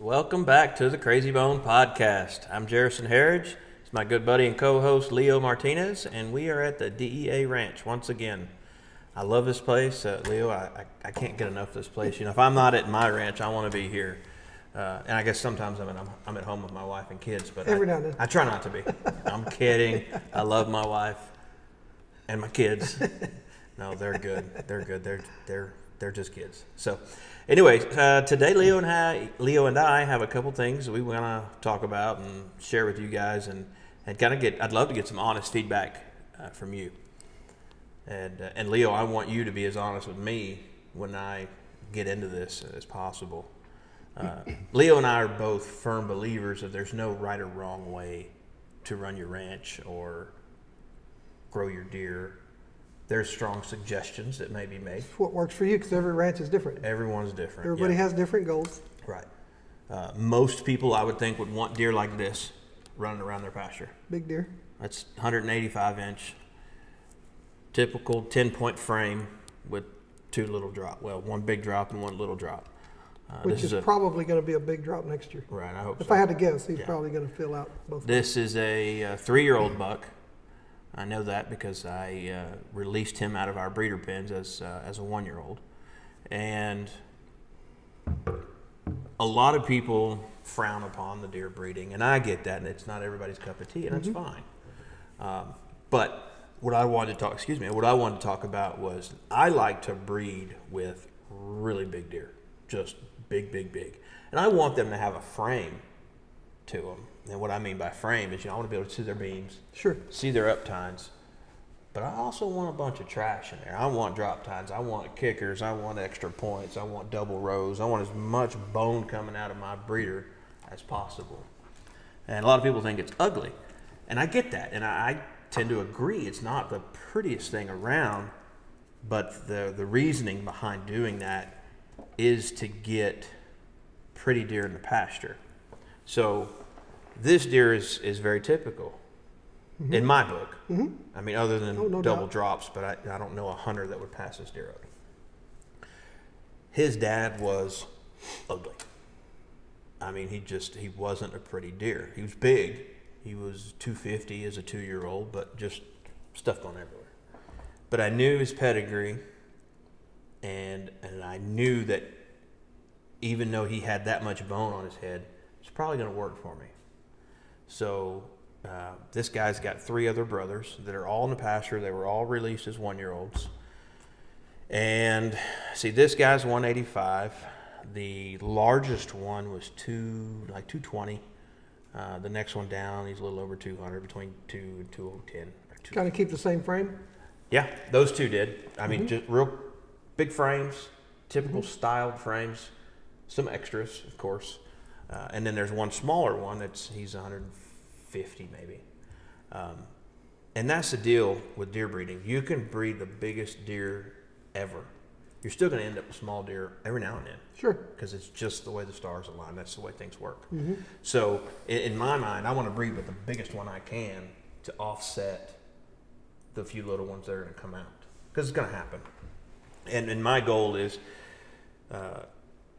Welcome back to the Crazy Bone Podcast. I'm Jerison Harridge. It's my good buddy and co-host Leo Martinez, and we are at the DEA Ranch once again. I love this place. Leo, I can't get enough of this place. You know, if I'm not at my ranch, I want to be here. And I guess sometimes I'm at home with my wife and kids, but every now and then. I try not to be. I'm kidding. I love my wife and my kids. No, they're good. They're good. They're just kids. So, anyways, today Leo and I have a couple things we want to talk about and share with you guys, and kind of I'd love to get some honest feedback from you. And Leo, I want you to be as honest with me when I get into this as possible. Leo and I are both firm believers that there's no right or wrong way to run your ranch or grow your deer. There's strong suggestions that may be made. What works for you, because every ranch is different. Everyone's different. Everybody has different goals. Right. Most people, I would think, would want deer like this running around their pasture. Big deer. That's 185-inch, typical 10-point frame with two little drop. Well, one big drop and one little drop. Which is probably going to be a big drop next year. Right, I hope so. If I had to guess, he's probably going to fill out both. This is a 3-year-old buck. I know that because I released him out of our breeder pens as a 1-year-old. And a lot of people frown upon the deer breeding, and I get that, and it's not everybody's cup of tea, and that's fine. But what I wanted to talk about was I like to breed with really big deer, just big. And I want them to have a frame to them. And what I mean by frame is, I want to be able to see their beams, see their up tines, but I also want a bunch of trash in there. I want drop tines, I want kickers, I want extra points, I want double rows, I want as much bone coming out of my breeder as possible. And a lot of people think it's ugly, and I get that, and I tend to agree. It's not the prettiest thing around, but the reasoning behind doing that is to get pretty deer in the pasture. So this deer is very typical in my book. I mean, other than double drops, but I don't know a hunter that would pass this deer up. His dad was ugly. I mean, he wasn't a pretty deer. He was big. He was 250 as a 2-year-old, but just stuff going everywhere. But I knew his pedigree, and I knew that even though he had that much bone on his head, it's probably going to work for me. So this guy's got 3 other brothers that are all in the pasture. They were all released as 1-year-olds. And see, this guy's 185. The largest one was 220. The next one down, he's a little over 200, between 2 and 210. Kind of keep the same frame? Yeah, those two did. I mean, just real big frames, typical styled frames, some extras, of course. And then there's one smaller one he's 150 maybe. And that's the deal with deer breeding. You can breed the biggest deer ever. You're still going to end up with small deer every now and then. Sure. Because it's just the way the stars align. That's the way things work. So in my mind, I want to breed with the biggest one I can to offset the few little ones that are going to come out. Because it's going to happen. And my goal is,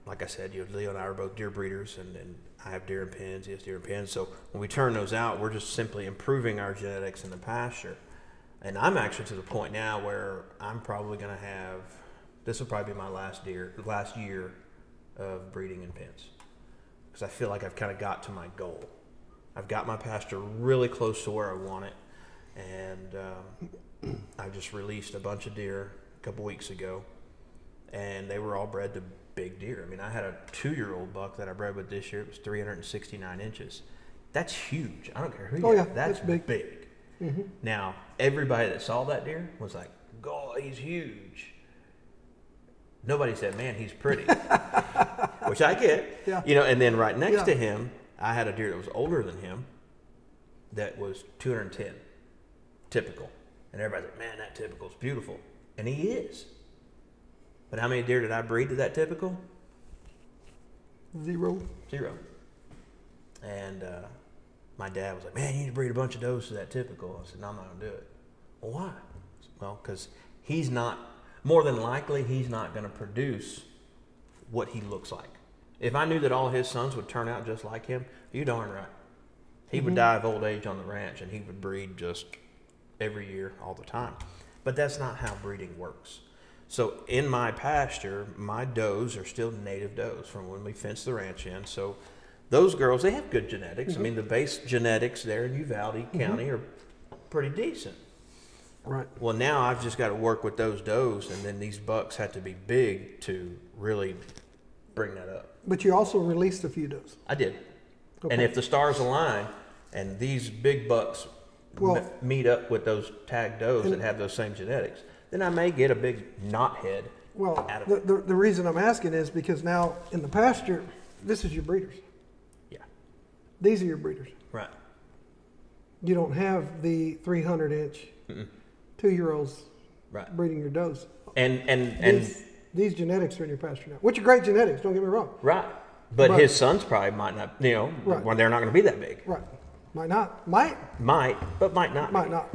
like I said, Leo and I are both deer breeders, and I have deer in pens, he has deer in pens. So when we turn those out, we're just simply improving our genetics in the pasture. And I'm actually to the point now where I'm probably going to have, this will probably be my last year of breeding in pens. Because I feel like I've kind of got to my goal. I've got my pasture really close to where I want it. And I just released a bunch of deer a couple weeks ago. And they were all bred to big deer. I mean, I had a 2-year-old buck that I bred with this year. It was 369 inches. That's huge. I don't care who you are. That's big. Now, everybody that saw that deer was like, God, he's huge. Nobody said, man, he's pretty. Which I get. Yeah. And then right next to him, I had a deer that was older than him that was 210. Typical. And everybody's like, man, that typical's beautiful. And he is. But how many deer did I breed to that typical? 0. And my dad was like, man, you need to breed a bunch of does to that typical. I said, no, I'm not going to do it. Well, why? Well, because more than likely, he's not going to produce what he looks like. If I knew that all his sons would turn out just like him, you darn right. He would die of old age on the ranch, and he would breed just every year, all the time. But that's not how breeding works. So in my pasture, my does are still native does from when we fenced the ranch in. So those girls, they have good genetics. I mean, the base genetics there in Uvalde County are pretty decent. Right. Well, now I've just got to work with those does, and then these bucks have to be big to really bring that up. But you also released a few does. I did. Okay. And if the stars align and these big bucks meet up with those tag does that have those same genetics, then I may get a big knothead out of it. The reason I'm asking is because now in the pasture, this is your breeders. Yeah. These are your breeders. Right. You don't have the 300-inch 2-year-olds breeding your does. And these genetics are in your pasture now, which are great genetics, don't get me wrong. Right. But his sons probably might not, when they're not going to be that big. Right. Might not. Might, but might not. Might not.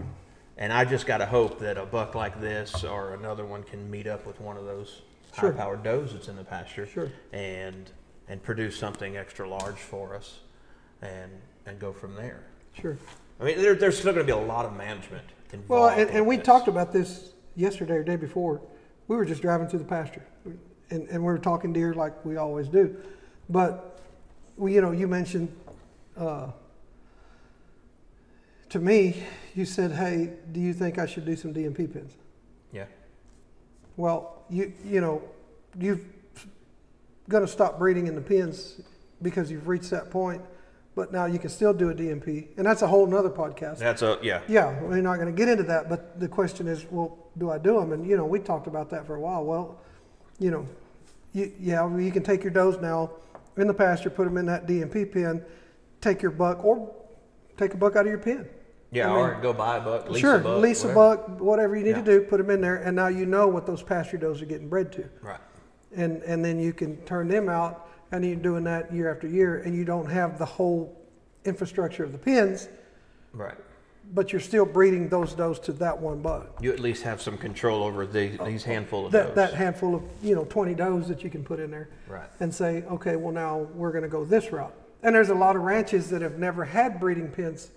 And I just got to hope that a buck like this or another one can meet up with one of those high-powered does that's in the pasture and produce something extra large for us and go from there. Sure. I mean, there's still going to be a lot of management involved. Well, and we talked about this yesterday or day before. We were just driving through the pasture, and we were talking deer like we always do. But, you mentioned, to me, you said, hey, do you think I should do some DMP pins? Yeah. Well, you're going to stop breeding in the pins because you've reached that point. But now you can still do a DMP, and that's a whole nother podcast. Yeah, we're not going to get into that, but the question is, well, do I do them? And we talked about that for a while. Well, you can take your does now in the pasture, put them in that DMP pen, take your buck, or take a buck out of your pen. Yeah, or go buy a buck, lease a buck. Sure, lease a buck, whatever you need to do, put them in there, and now you know what those pasture does are getting bred to. Right. And then you can turn them out. And you're doing that year after year, and you don't have the whole infrastructure of the pens. Right. But you're still breeding those does to that one buck. You at least have some control over these handful of does. That handful of 20 does that you can put in there. Right. And say, okay, well now we're going to go this route. And there's a lot of ranches that have never had breeding pens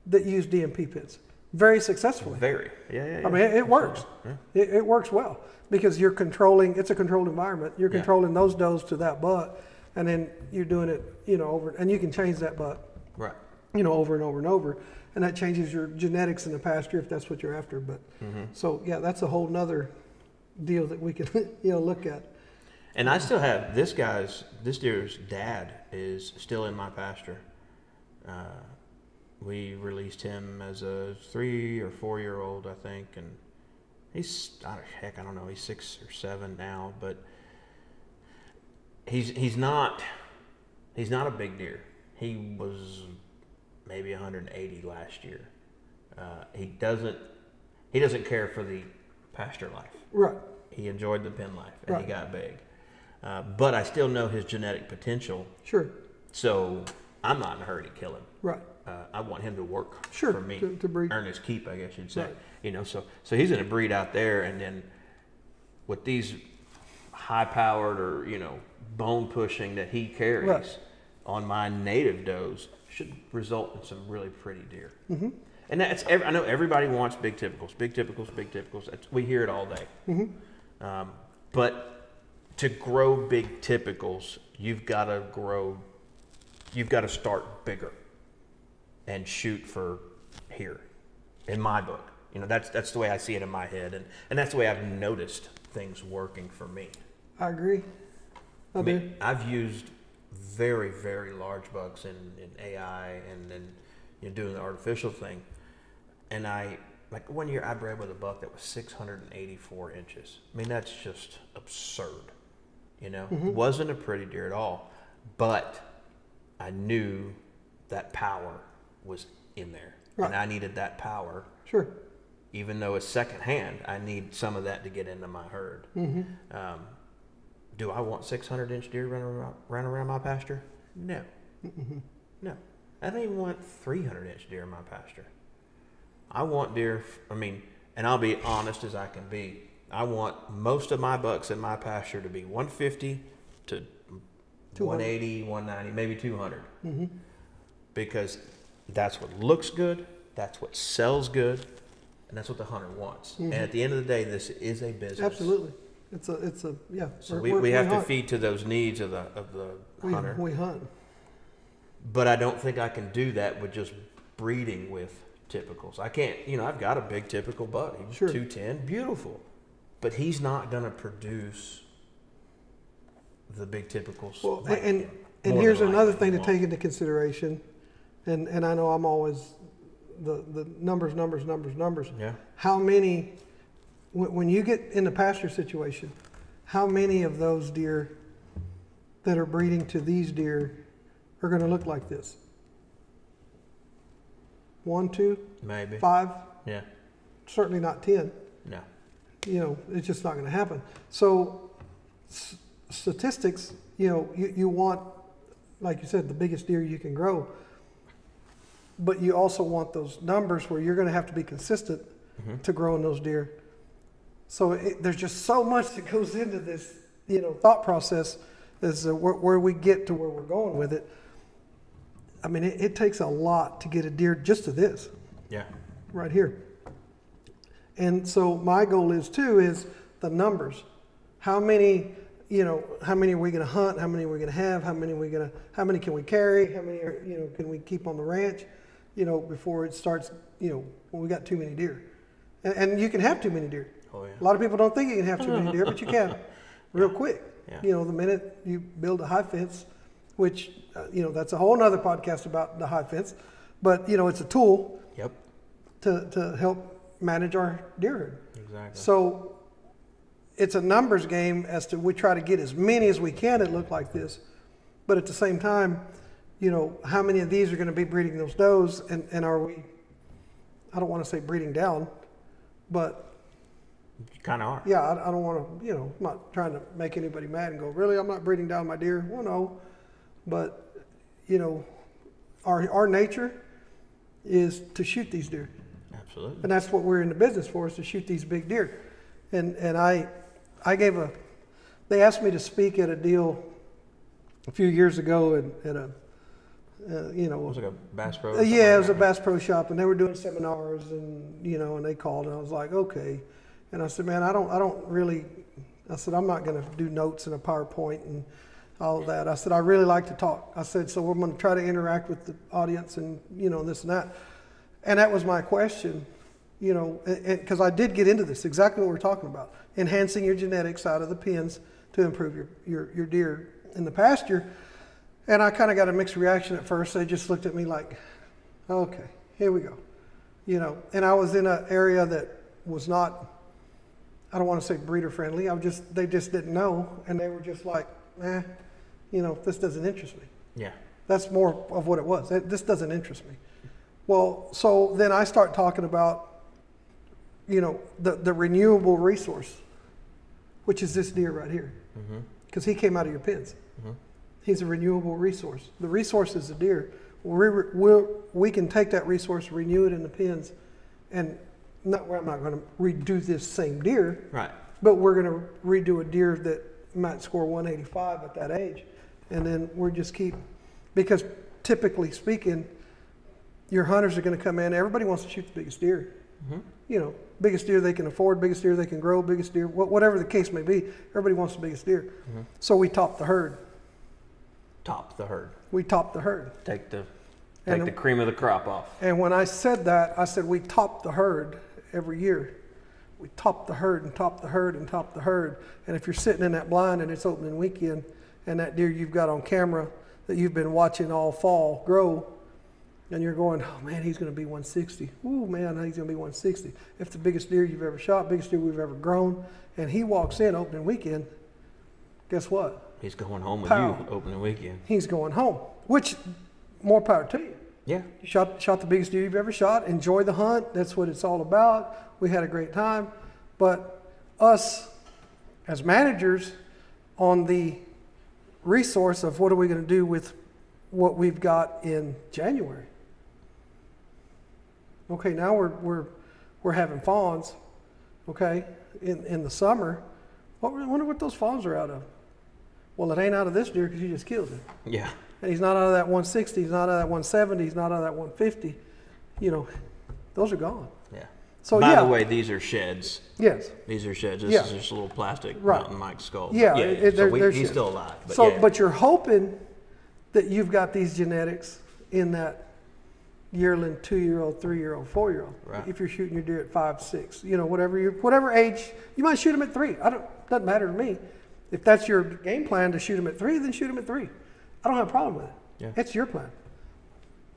that use DMP pens very successfully. Very. Yeah. I mean, it works. Yeah. It works well because you're controlling. It's a controlled environment. You're controlling those does to that buck. And then you're doing it, over, and you can change that buck, right? Over and over and over, and that changes your genetics in the pasture if that's what you're after. But so that's a whole nother deal that we can, look at. And I still have this deer's dad is still in my pasture. We released him as a 3 or 4 year old, I think, and he's I don't know, he's 6 or 7 now, but. He's not a big deer. He was maybe 180 last year. He doesn't care for the pasture life. Right. He enjoyed the pen life, and he got big. But I still know his genetic potential. Sure. So I'm not in a hurry to kill him. Right. I want him to work for me, to breed. Earn his keep, I guess you'd say. Right. So he's going to breed out there, and then with these high-powered or bone pushing that he carries on my native does should result in some really pretty deer. And I know everybody wants big typicals. We hear it all day. But to grow big typicals, you've got to start bigger and shoot for here. In my book, that's the way I see it in my head, and that's the way I've noticed things working for me. I agree. I mean, I've used very, very large bucks in AI and then doing the artificial thing. And like 1 year I bred with a buck that was 684 inches. I mean, that's just absurd. It wasn't a pretty deer at all, but I knew that power was in there. Right. And I needed that power. Sure. Even though it's secondhand, I need some of that to get into my herd. Do I want 600-inch deer running around my pasture? No. No. I don't even want 300-inch deer in my pasture. I want deer, and I'll be honest as I can be, I want most of my bucks in my pasture to be 150 to 180, 190, maybe 200. Because that's what looks good, that's what sells good, and that's what the hunter wants. And at the end of the day, this is a business. Absolutely. It's a yeah. So we have to feed to those needs of the hunter. We hunt. But I don't think I can do that with just breeding with typicals. I can't, I've got a big typical buck. He's 210, beautiful. But he's not going to produce the big typicals. Well, and here's another thing to take into consideration. And I know I'm always the numbers. Yeah. How many, when you get in the pasture situation, how many of those deer that are breeding to these deer are going to look like this? 1, 2, maybe 5. Yeah. Certainly not 10. No. It's just not going to happen. So statistics, you want, like you said, the biggest deer you can grow. But you also want those numbers where you're going to have to be consistent to growing those deer. So there's just so much that goes into this, thought process as where we get to where we're going with it. I mean, it takes a lot to get a deer just to this. Yeah. Right here. And so my goal is the numbers. How many are we going to hunt? How many are we going to have? How many can we carry? How many can we keep on the ranch? Before it starts, when we got too many deer. And you can have too many deer. Oh, yeah. A lot of people don't think you can have too many deer, but you can real quick. Yeah. The minute you build a high fence, which, that's a whole nother podcast about the high fence, but, it's a tool to help manage our deer herd. Exactly. So it's a numbers game as to we try to get as many as we can that look like this, but at the same time, how many of these are going to be breeding those does, and are we, I don't want to say breeding down, but you kind of are. Yeah, I don't want to, I'm not trying to make anybody mad and go, really, I'm not breeding down my deer. Well, no, but, our nature is to shoot these deer. Absolutely. And that's what we're in the business for, is to shoot these big deer. And I gave they asked me to speak at a deal a few years ago at a, it was like a Bass Pro? Yeah, it was a Bass Pro shop, and they were doing seminars, and, and they called, and I was like, okay. And I said, man, I said, I'm not going to do notes in a PowerPoint and all of that. I said, I really like to talk. I said, so we're going to try to interact with the audience and, this and that. And that was my question, because I did get into this, exactly what we're talking about, enhancing your genetics out of the pens to improve your deer in the pasture. And I kind of got a mixed reaction at first. They just looked at me like, okay, here we go. And I was in an area that was not, I don't want to say breeder friendly. They just didn't know. And they were just like, this doesn't interest me. Yeah. That's more of what it was. This doesn't interest me. Well, so then I start talking about, the renewable resource, which is this deer right here. Because he came out of your pens. He's a renewable resource. The resource is the deer. We can take that resource, renew it in the pens, and I'm not going to redo this same deer, right? But we're going to redo a deer that might score 185 at that age, and then we're just because typically speaking, your hunters are going to come in. Everybody wants to shoot the biggest deer. Biggest deer they can afford, biggest deer they can grow, biggest deer, whatever the case may be. Everybody wants the biggest deer. So we top the herd. We top the herd. Take the cream of the crop off. And when I said that, I said we top the herd every year. We top the herd and top the herd and top the herd. And if you're sitting in that blind and it's opening weekend, and that deer you've got on camera that you've been watching all fall grow, and you're going, oh man, he's going to be 160. Ooh man, he's going to be 160. If the biggest deer you've ever shot, biggest deer we've ever grown, and he walks in opening weekend, guess what? He's going home with you opening weekend. He's going home, which more power to you. Yeah. You shot the biggest deer you've ever shot. Enjoy the hunt. That's what it's all about. We had a great time. But us as managers on the resource of what are we going to do with what we've got in January. Okay, now we're having fawns, okay, in the summer. I wonder what those fawns are out of. Well, it ain't out of this deer because you just killed it. Yeah. And he's not out of that 160, he's not out of that 170, he's not out of that 150. You know, those are gone. Yeah. So By the way, these are sheds. Yes. These are sheds. This is just a little plastic mountain Mike skull. Yeah. He's still alive. But you're hoping that you've got these genetics in that yearling, 2-year-old, 3-year-old, 4-year-old. Right. If you're shooting your deer at 5, 6, you know, whatever age, you might shoot them at 3. Doesn't matter to me. If that's your game plan to shoot them at 3, then shoot them at 3. I don't have a problem with it. Yeah. It's your plan.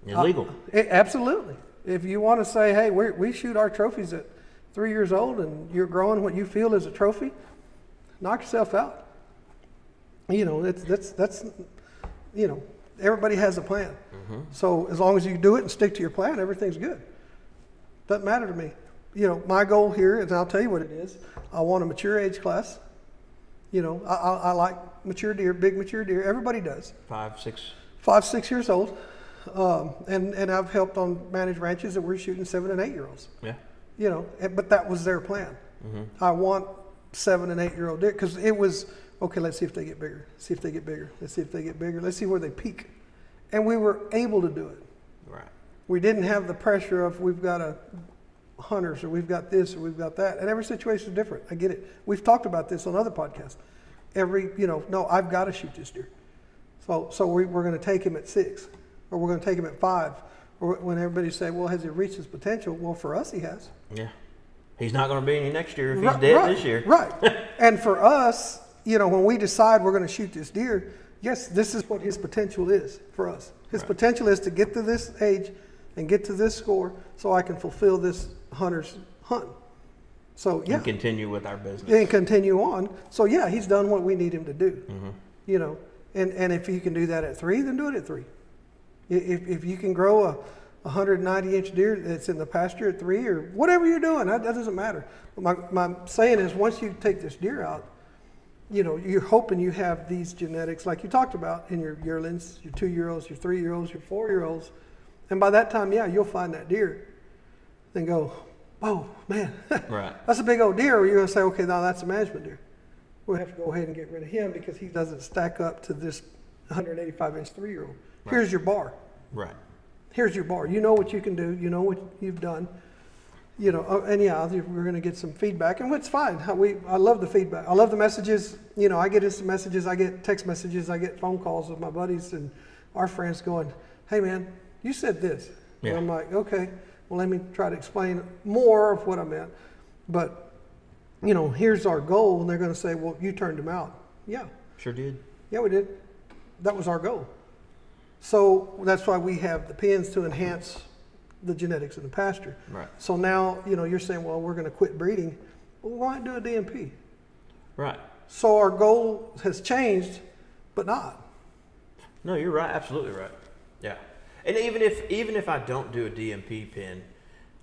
It's legal. Absolutely. If you want to say, hey, we shoot our trophies at 3 years old and you're growing what you feel is a trophy, knock yourself out. You know, that's you know, everybody has a plan. Mm-hmm. So as long as you do it and stick to your plan, everything's good. Doesn't matter to me. You know, my goal here is, I'll tell you what it is. I want a mature age class. You know, I like mature deer, big mature deer. Everybody does. 5, 6. 5, 6 years old. And I've helped on manage ranches that we're shooting 7 and 8 year olds. Yeah. You know, but that was their plan. Mm-hmm. I want 7 and 8 year old deer because it was, okay, let's see if they get bigger. See if they get bigger. Let's see if they get bigger. Let's see where they peak. And we were able to do it. Right. We didn't have the pressure of we've got a hunters or we've got this or we've got that. And every situation is different. I get it. We've talked about this on other podcasts. No, I've got to shoot this deer. So we're going to take him at 6 or we're going to take him at 5. Or when everybody say, well, has he reached his potential? Well, for us, he has. Yeah. He's not going to be any next year if he's dead this year. Right. And for us, you know, when we decide we're going to shoot this deer, yes, this is what his potential is for us. His potential is to get to this age and get to this score so I can fulfill this hunter's hunt. So, yeah. And continue with our business. And continue on. So, yeah, he's done what we need him to do. Mm-hmm. You know, and if you can do that at 3, then do it at 3. If you can grow a 190-inch deer that's in the pasture at 3 or whatever you're doing, that doesn't matter. But my saying is once you take this deer out, you know, you're hoping you have these genetics like you talked about in your yearlings, your 2-year-olds, your 3-year-olds, your 4-year-olds. And by that time, yeah, you'll find that deer and go, oh, man, right. That's a big old deer. Or you're going to say, okay, now that's a management deer. We'll have to go ahead and get rid of him because he doesn't stack up to this 185-inch 3-year-old. Right. Here's your bar. Right. Here's your bar. You know what you can do. You know what you've done. You know, and yeah, we're going to get some feedback, and it's fine. I love the feedback. I love the messages. You know, I get instant messages. I get text messages. I get phone calls with my buddies and our friends going, hey, man, you said this. Yeah. And I'm like, okay, well, let me try to explain more of what I meant. But, you know, here's our goal. And they're going to say, well, you turned him out. Yeah. Sure did. Yeah, we did. That was our goal. So that's why we have the pins to enhance the genetics in the pasture. Right. So now, you know, you're saying, well, we're going to quit breeding. Well, why do a DMP? Right. So our goal has changed, but not. No, you're right. Absolutely right. Yeah. And even if I don't do a DMP pin,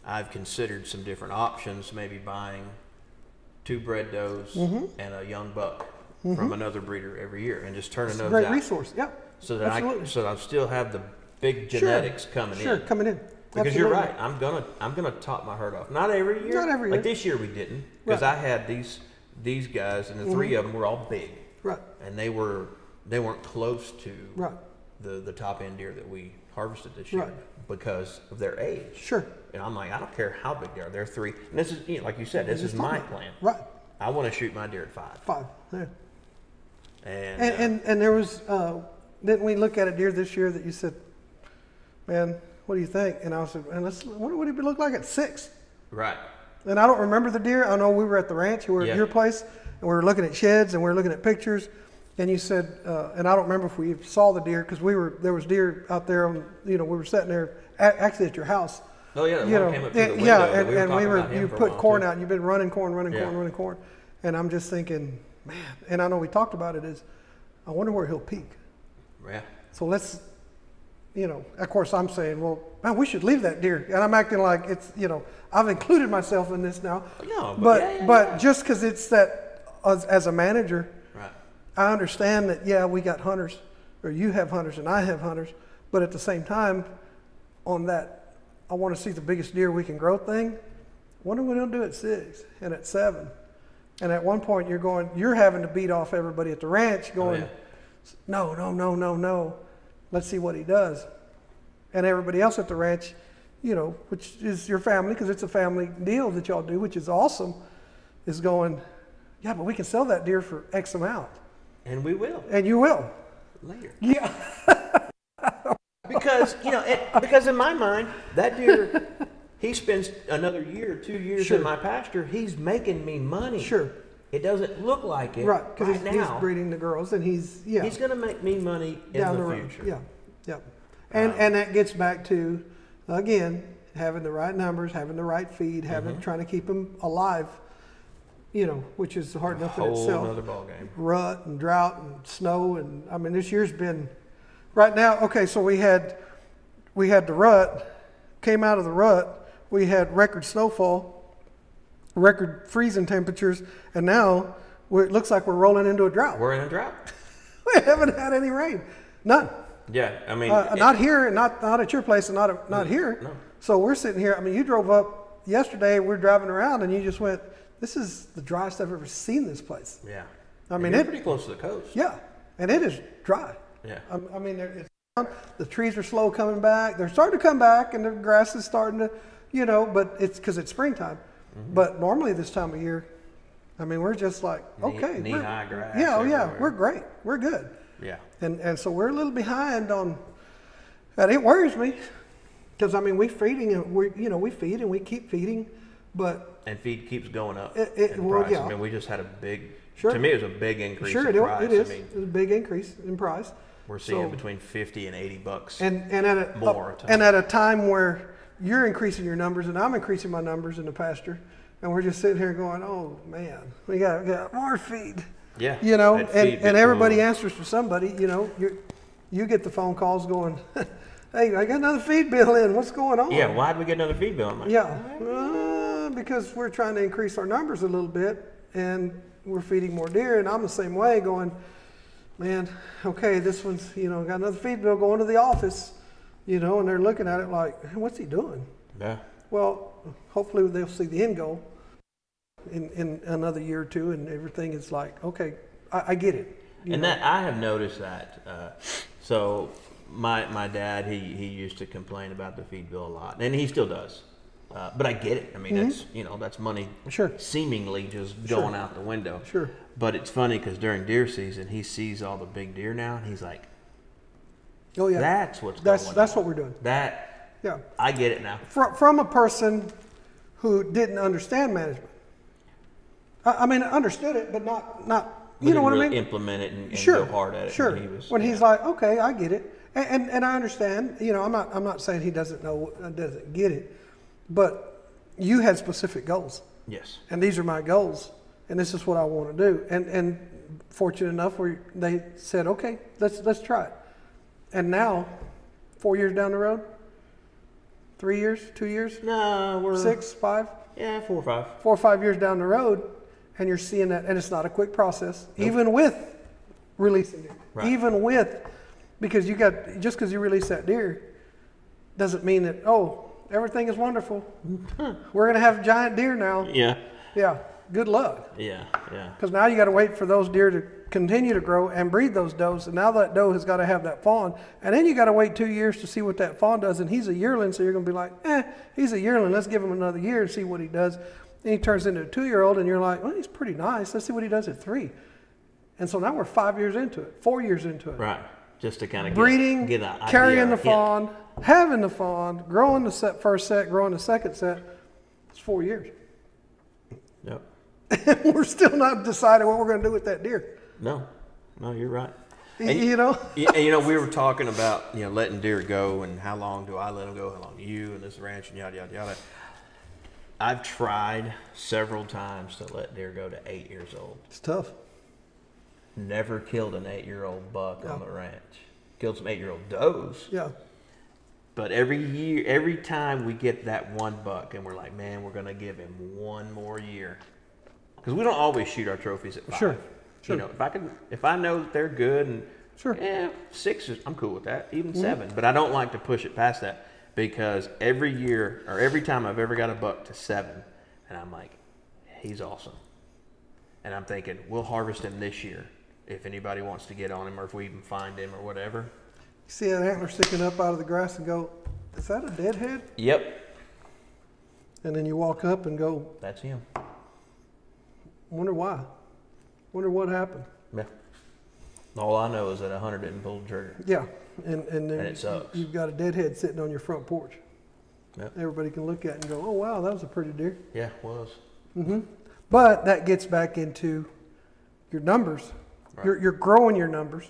I've considered some different options, maybe buying 2 bred does mm-hmm. and a young buck mm-hmm. from another breeder every year and just turning those out. Great resource, yeah. So that I still have the big genetics coming in. Sure, coming in. Because you're right, I'm gonna top my herd off. Not every year. Not every year. Like this year we didn't, because I had these guys, and the 3 of them were all big. Right. And they weren't close to the top end deer that we harvested this year because of their age. Sure. And I'm like, I don't care how big they are. They're 3. And this is, you know, like you said, this is my plan. Right. I want to shoot my deer at 5. 5. Yeah. And there was. Didn't we look at a deer this year that you said, man, what do you think? And I said, man, what would it look like at 6? Right. And I don't remember the deer. I know we were at the ranch. We were at your place, and we were looking at sheds, and we were looking at pictures. And you said, and I don't remember if we saw the deer, because there was deer out there. We were sitting there actually at your house. Oh yeah, one came up through the window. And you put corn out. And you've been running corn. And I'm just thinking, man. And I know we talked about it. I wonder where he'll peak. Yeah. So let's, of course I'm saying, well, man, we should leave that deer. And I'm acting like it's, I've included myself in this now. No, but just because it's that, as a manager, right. I understand that, we got hunters, or you have hunters and I have hunters. But at the same time, on that, I want to see the biggest deer we can grow thing. What are we going to do at 6 and at 7? And at one point you're having to beat off everybody at the ranch going, No, no, no, no, no. Let's see what he does. And everybody else at the ranch, you know, which is your family, because it's a family deal that y'all do, which is awesome, is going, yeah, but we can sell that deer for X amount. And we will. And you will. Later. Yeah. Because, you know, because in my mind, that deer, he spends another year, 2 years in my pasture, he's making me money. Sure. It doesn't look like it right, because he's breeding the girls, and he's going to make me money down in the road. future. Yeah, yeah. And that gets back to, again, having the right numbers, having the right feed, trying to keep them alive, you know, which is hard enough in itself. Whole other ball game. Rut and drought and snow, and I mean, this year's been, right now, okay, so we had the rut, came out of the rut, we had record snowfall, record freezing temperatures, and now it looks like we're rolling into a drought. We're in a drought. We haven't had any rain, none. Yeah, I mean, not here, and not at your place, and not here. No. So we're sitting here. I mean, you drove up yesterday. We're driving around, and you just went, "This is the driest I've ever seen this place." Yeah. I mean, it's pretty close to the coast. Yeah, and it is dry. Yeah. I mean, the trees are slow coming back. They're starting to come back, and the grass is starting to, you know, but it's because it's springtime. Mm-hmm. But normally this time of year, I mean, we're just like, okay. Knee-high grass. Yeah, everywhere. We're great. We're good. Yeah. And so we're a little behind on, and it worries me, because I mean, we feed and we keep feeding, but. And feed keeps going up. Well, yeah. I mean, we just had a big, sure. To me, it was a big increase sure, in price. It is. I mean, it's a big increase in price. We're seeing between $50 and $80 and more. And at a time where you're increasing your numbers and I'm increasing my numbers in the pasture, and we're just sitting here going, oh man, we got more feed. Yeah. You know, and everybody answers to somebody. You know, you get the phone calls going, hey, I got another feed bill in. What's going on? Yeah. Why'd we get another feed bill? Because we're trying to increase our numbers a little bit, and we're feeding more deer, and I'm the same way going, man, okay, this one's, you know, got another feed bill going to the office, you know, and they're looking at it like, what's he doing? Yeah. Well, hopefully they'll see the end goal in another year or two, and everything is like, okay, I get it. And that I have noticed that. So my dad, he used to complain about the feed bill a lot, and he still does. But I get it. I mean, that's money seemingly just going out the window. Sure. But it's funny because during deer season, he sees all the big deer now, and he's like, "Oh yeah, that's what's going on. That's what we're doing." Yeah, I get it now. From a person who didn't understand management. I mean, I understood it, but not. You know what I mean? Implement it and sure. go hard at it. Sure. When he's like, okay, I get it, and I understand. You know, I'm not saying he doesn't get it. But you had specific goals. Yes. And these are my goals, and this is what I want to do. And fortunate enough, where they said, okay, let's try it. And now, 4 years down the road, 3 years, 2 years, no, we're 6, 5. Yeah, 4 or 5. 4 or 5 years down the road, and you're seeing that, and it's not a quick process, even with releasing it, even with, because just because you release that deer, doesn't mean that everything is wonderful. We're gonna have giant deer now. Yeah. Yeah. Good luck. Yeah. Because now you got to wait for those deer to continue to grow and breed those does. And now that doe has got to have that fawn, and then you got to wait 2 years to see what that fawn does. And he's a yearling, so you're gonna be like, he's a yearling. Let's give him another year and see what he does. And he turns into a 2-year-old, and you're like, well, he's pretty nice. Let's see what he does at 3. And so now we're 5 years into it, 4 years into it. Right. Just to kind of breeding, get an idea, carrying the fawn, having the fawn, growing the first set, growing the second set. It's 4 years. Yep. And we're still not deciding what we're going to do with that deer. No, you're right. And, you know? We were talking about, letting deer go and how long do I let them go, how long do you and this ranch and yada, yada, yada. I've tried several times to let deer go to 8 years old. It's tough. Never killed an 8-year-old buck on the ranch. Killed some 8-year-old does. Yeah. But every time we get that one buck and we're like, man, we're going to give him one more year. Because we don't always shoot our trophies at 5. Sure. If I know that they're good and 6 I'm cool with that, even 7. But I don't like to push it past that because every year or every time I've ever got a buck to 7 and I'm like, he's awesome. And I'm thinking, we'll harvest him this year. if anybody wants to get on him or if we even find him or whatever. You see that antler sticking up out of the grass and go, is that a deadhead? Yep. And then you walk up and go, that's him. Wonder why. Wonder what happened. Yeah. All I know is that a hunter didn't pull the trigger. Yeah. And then it sucks. You've got a deadhead sitting on your front porch. Yep. Everybody can look at it and go, oh, wow, that was a pretty deer. Yeah, it was. Mm-hmm. But that gets back into your numbers. Right. You're growing your numbers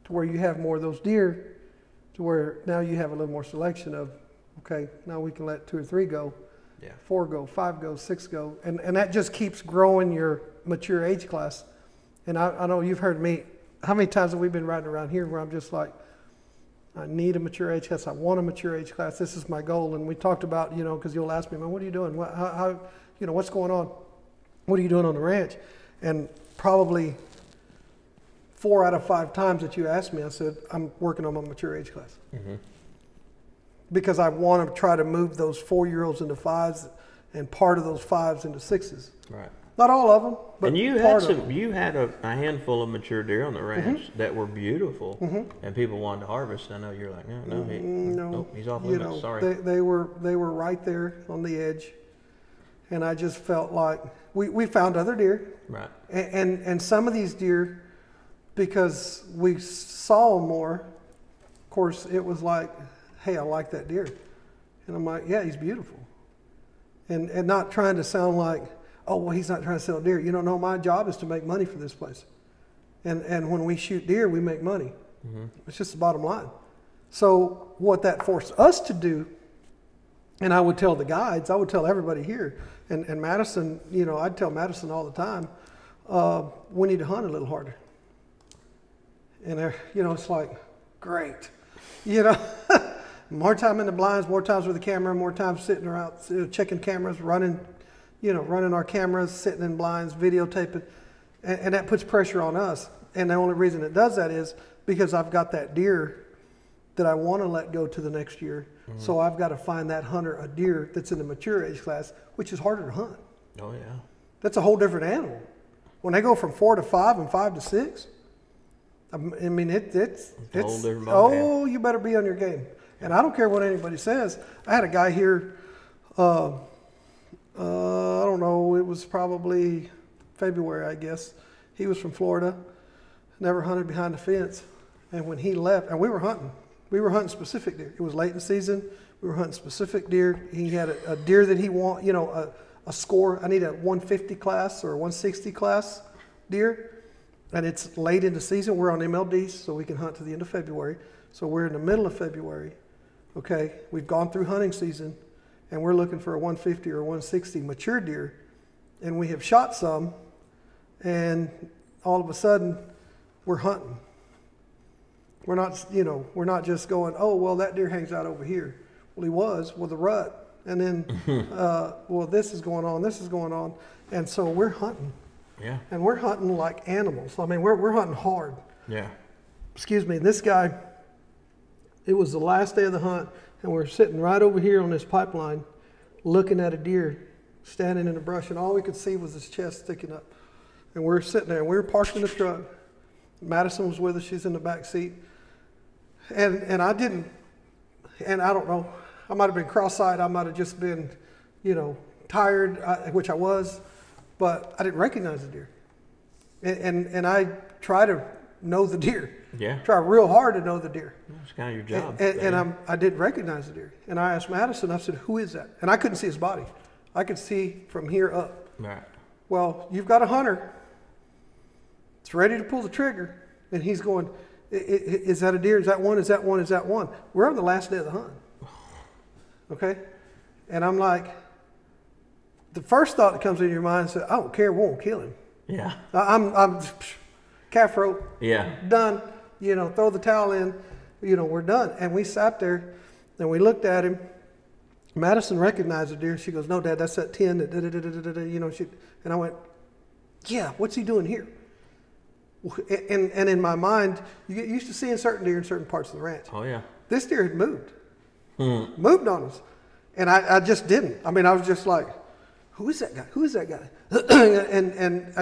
to where you have more of those deer, to where now you have a little more selection of, okay, now we can let 2 or 3 go, 4 go, 5 go, 6 go. And that just keeps growing your mature age class. And I know you've heard me, how many times have we been riding around here where I'm just like, I need a mature age class. I want a mature age class. This is my goal. And we talked about, because you'll ask me, man, what are you doing? How what's going on? What are you doing on the ranch? And probably 4 out of 5 times that you asked me, I said, I'm working on my mature age class. Mm-hmm. Because I want to try to move those 4-year-olds into 5s and part of those 5s into 6s. Right. Not all of them, but and you part had of them. You had a handful of mature deer on the ranch that were beautiful, and people wanted to harvest. I know you're like, no, he's off limits. Sorry. They were right there on the edge, and I just felt like we found other deer, right? And some of these deer, because we saw them more, of course, it was like, hey, I like that deer, and I'm like, yeah, he's beautiful, and not trying to sound like, oh, well, he's not trying to sell deer. No, my job is to make money for this place. And when we shoot deer, we make money. Mm-hmm. It's just the bottom line. So what that forced us to do, and I would tell the guides, I would tell everybody here, and Madison, I'd tell Madison all the time, we need to hunt a little harder. And, it's like, great. More time in the blinds, more times with the camera, more time sitting around, checking cameras, running our cameras, sitting in blinds, videotaping, and that puts pressure on us. And the only reason it does that is because I've got that deer that I want to let go to the next year. Mm-hmm. So I've got to find that hunter a deer that's in the mature age class, which is harder to hunt. Oh, yeah. That's a whole different animal. When they go from 4 to 5 and 5 to 6, I mean, it's a whole different ballgame. You better be on your game. And I don't care what anybody says. I had a guy here, I don't know, it was probably February, I guess. He was from Florida, never hunted behind the fence. And when he left, and we were hunting specific deer. It was late in the season. We were hunting specific deer. He had a deer that he want, a score. I need a 150 class or a 160 class deer. And it's late in the season. We're on MLDs, so we can hunt to the end of February. So we're in the middle of February. Okay, we've gone through hunting season, and we're looking for a 150 or 160 mature deer, and we have shot some, and all of a sudden, we're hunting. We're not just going, oh, well, that deer hangs out over here. Well, he was with a rut, and then, well, this is going on, and so we're hunting. Yeah. And we're hunting like animals. I mean, we're hunting hard. Yeah. Excuse me, this guy, it was the last day of the hunt, and we're sitting right over here on this pipeline looking at a deer standing in the brush, and all we could see was his chest sticking up. And we're sitting there, and we were parked in the truck. Madison was with us. She's in the back seat. And I didn't, and I don't know, I might have been cross-eyed. I might have just been, tired, which I was, but I didn't recognize the deer. And I try to know the deer. Yeah. Try real hard to know the deer. It's kind of your job. And I didn't recognize the deer. And I asked Madison, I said, who is that? And I couldn't see his body. I could see from here up. Right. Well, you've got a hunter. It's ready to pull the trigger. And he's going, is that a deer? Is that one? Is that one? Is that one? We're on the last day of the hunt. Okay? And I'm like, the first thought that comes into your mind is, I don't care, we won't kill him. Yeah. I'm calf rope. Yeah. Done. Throw the towel in. We're done. And we sat there and we looked at him. Madison recognized the deer. She goes, no, Dad, that's that 10. And I went, yeah, what's he doing here? And in my mind, you get used to seeing certain deer in certain parts of the ranch. Oh, yeah. This deer had moved. Moved on us. And I just didn't. I mean, I was just like, who is that guy? Who is that guy? and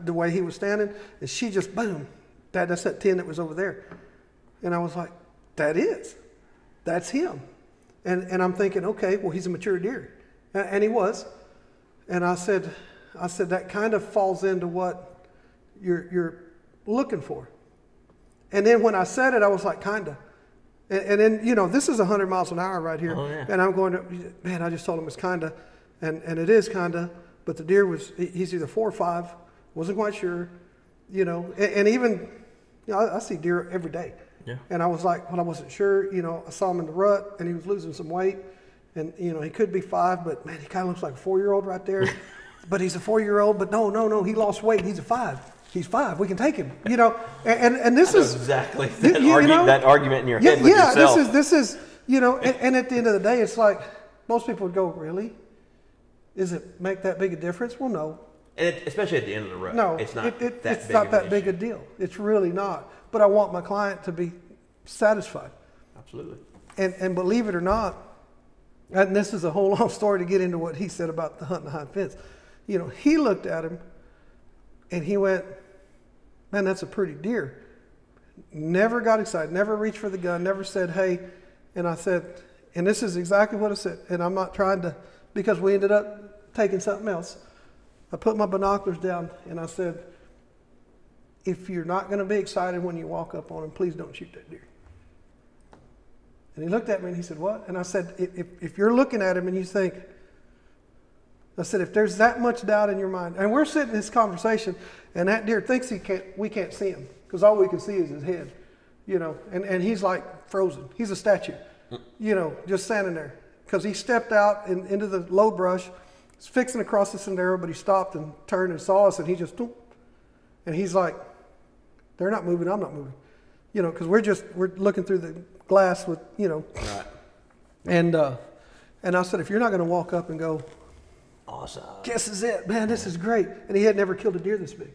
the way he was standing, and she just, boom, that's that 10 that was over there. And I was like, that's him. And I'm thinking, okay, well, he's a mature deer. And he was. And I said, that kind of falls into what you're looking for. And then when I said it, I was like, kinda. And then, you know, this is 100 miles an hour right here. Oh, yeah. And I'm going to, man, I just told him it's kinda. And it is kinda. But the deer he's either 4 or 5. Wasn't quite sure. You know, and even, you know, I see deer every day. Yeah. And I was like, well, I wasn't sure. You know, I saw him in the rut, and he was losing some weight. And, you know, he could be 5, but, man, he kind of looks like a 4-year-old right there. But he's a 4-year-old. But no, he lost weight. He's a 5. He's 5. We can take him. You know, and this is exactly that argument in your head with yourself. Yeah, this is you know, and at the end of the day, it's like most people would go, really? Does it make that big a difference? Well, no. And especially at the end of the road. No, it's not it's not that big a deal. It's really not. But I want my client to be satisfied. Absolutely. And believe it or not, and this is a whole long story to get into what he said about the hunting behind fence. You know, he looked at him and he went, man, that's a pretty deer. Never got excited, never reached for the gun, never said, hey. And I said, and this is exactly what I said. And I'm not trying to, because we ended up taking something else. I put my binoculars down and I said, if you're not going to be excited when you walk up on him, please don't shoot that deer. And he looked at me and he said, what? And I said, if you're looking at him and you think, I said, if there's that much doubt in your mind, and we're sitting in this conversation and that deer thinks we can't see him because all we can see is his head, you know, and he's like frozen. He's a statue, you know, just standing there because he stepped out into the low brush, was fixing to cross the sendero, but he stopped and turned and saw us and he just, and he's like, they're not moving, I'm not moving, you know, because we're looking through the glass with, you know, right. And I said, if you're not going to walk up and go, awesome, this is it, man, this is great. And he had never killed a deer this big.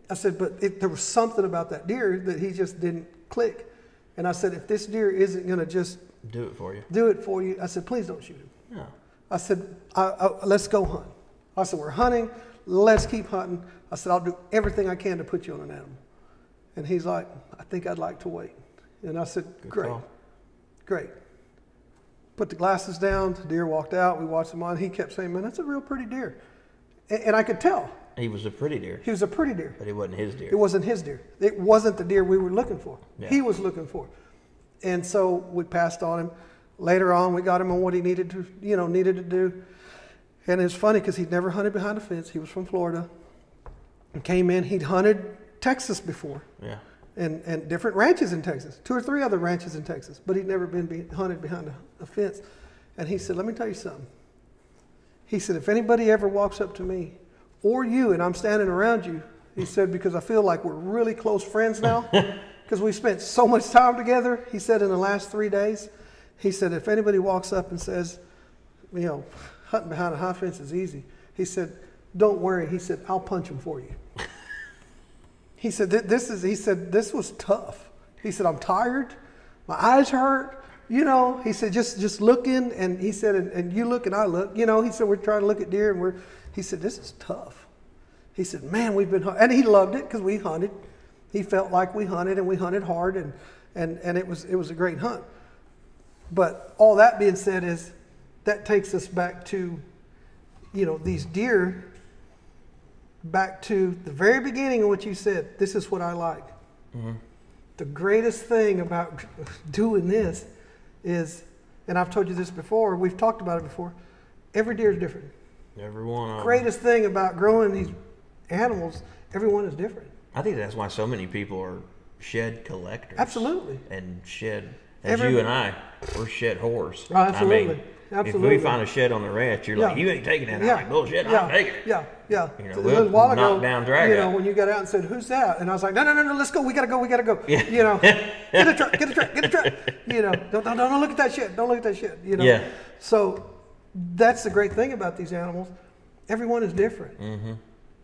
I said, but there was something about that deer that he just didn't click. And I said, if this deer isn't going to just do it for you, I said, please don't shoot him. No. I said, let's go hunt. I said, we're hunting, let's keep hunting. I said, I'll do everything I can to put you on an animal. And he's like, I think I'd like to wait. And I said, great. Put the glasses down, the deer walked out, we watched him on. He kept saying, man, that's a real pretty deer. And I could tell. He was a pretty deer. He was a pretty deer. But it wasn't his deer. It wasn't his deer. It wasn't the deer we were looking for. Yeah. He was looking for. And so we passed on him. Later on, we got him on what he needed to do. And it's funny because he'd never hunted behind a fence. He was from Florida. And came in, he'd hunted Texas before. Yeah. And different ranches in Texas, 2 or 3 other ranches in Texas, but he'd never been hunted behind a fence. And he said, let me tell you something. He said, if anybody ever walks up to me or you and I'm standing around you, he said, because I feel like we're really close friends now because we spent so much time together. He said in the last 3 days, he said, if anybody walks up and says, you know, hunting behind a high fence is easy. He said, don't worry. He said, I'll punch him for you. He said, this was tough. He said, I'm tired. My eyes hurt. You know, he said, just looking. And he said, and you look and I look. You know, he said, we're trying to look at deer. And he said, this is tough. He said, man, we've been hunting. And he loved it because we hunted. He felt like we hunted and we hunted hard. And it was a great hunt. But all that being said is that takes us back to, you know, these deer. Back to the very beginning of what you said, this is what I like. Mm-hmm. The greatest thing about doing this is, and I've told you this before, we've talked about it before, every deer is different. Every one of them. Greatest thing about growing these animals, everyone is different. I think that's why so many people are shed collectors. Absolutely. And shed, you and I, we're shed whores. Oh, absolutely. I mean, absolutely. if we find a shed on the ranch, you're like, you ain't taking that. I'm like, bullshit, I'm taking it. Yeah. You know, a little while ago, down, drag you know, when you got out and said, who's that? And I was like, no, let's go. We got to go. Yeah. You know, get a truck. You know, don't look at that shit. Don't look at that shit. You know. Yeah. So that's the great thing about these animals. Everyone is different. Mm-hmm.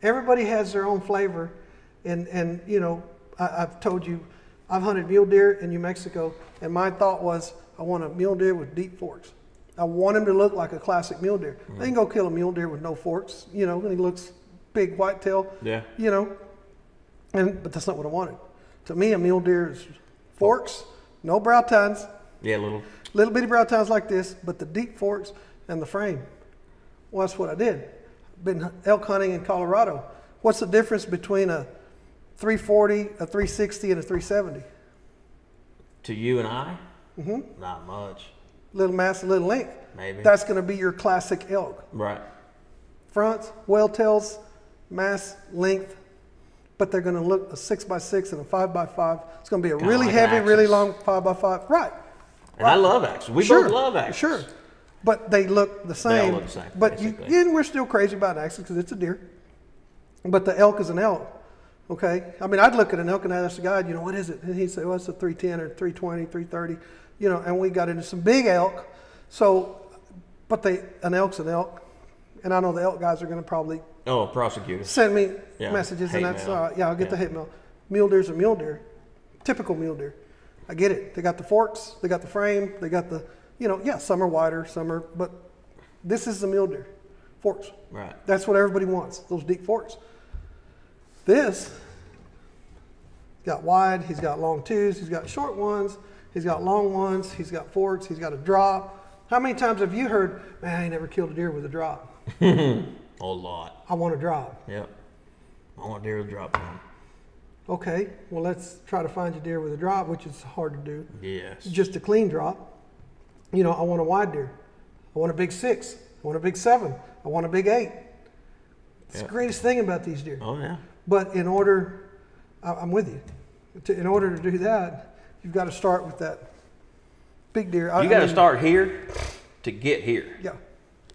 Everybody has their own flavor. And you know, I've told you, I've hunted mule deer in New Mexico. And my thought was, I want a mule deer with deep forks. I want him to look like a classic mule deer. They can go kill a mule deer with no forks, you know, and he looks big whitetail, you know, but that's not what I wanted. To me, a mule deer is forks, no brow tines. Yeah, little bitty brow tines like this, but the deep forks and the frame. Well, that's what I did. Been elk hunting in Colorado. What's the difference between a 340, a 360, and a 370? To you and I? Not much. Little mass, a little length. Maybe. That's going to be your classic elk. Right. Fronts, whale tails, mass, length, but they're going to look a 6x6 and a 5x5. It's going to be a really heavy, really long 5x5. Right. And I love axes. We both love axes. Sure. But they look the same. They all look the same. But and we're still crazy about axes because it's a deer. But the elk is an elk. Okay. I mean, I'd look at an elk and I'd ask the guy, you know, what is it? And he'd say, well, it's a 310 or 320, 330. You know, and we got into some big elk. So, but an elk's an elk. And I know the elk guys are going to probably prosecutors send me messages, and that's I'll get the hate mail. Mule deer's a mule deer, typical mule deer. I get it. They got the forks, they got the frame, they got the, you know, some are wider, some are, but this is the mule deer, forks. Right. That's what everybody wants, those deep forks. This got wide, he's got long twos, he's got short ones, he's got long ones, he's got forks, he's got a drop. How many times have you heard, man, I ain't never killed a deer with a drop? A lot. I want a drop. Yep. I want deer with a drop on. Okay, well, let's try to find you deer with a drop, which is hard to do. Yes. Just a clean drop. You know, I want a wide deer. I want a big 6. I want a big 7. I want a big 8. It's the greatest thing about these deer. Oh, yeah. But in order, I'm with you. In order to do that, you've got to start with that big deer. You got to start here to get here. Yeah.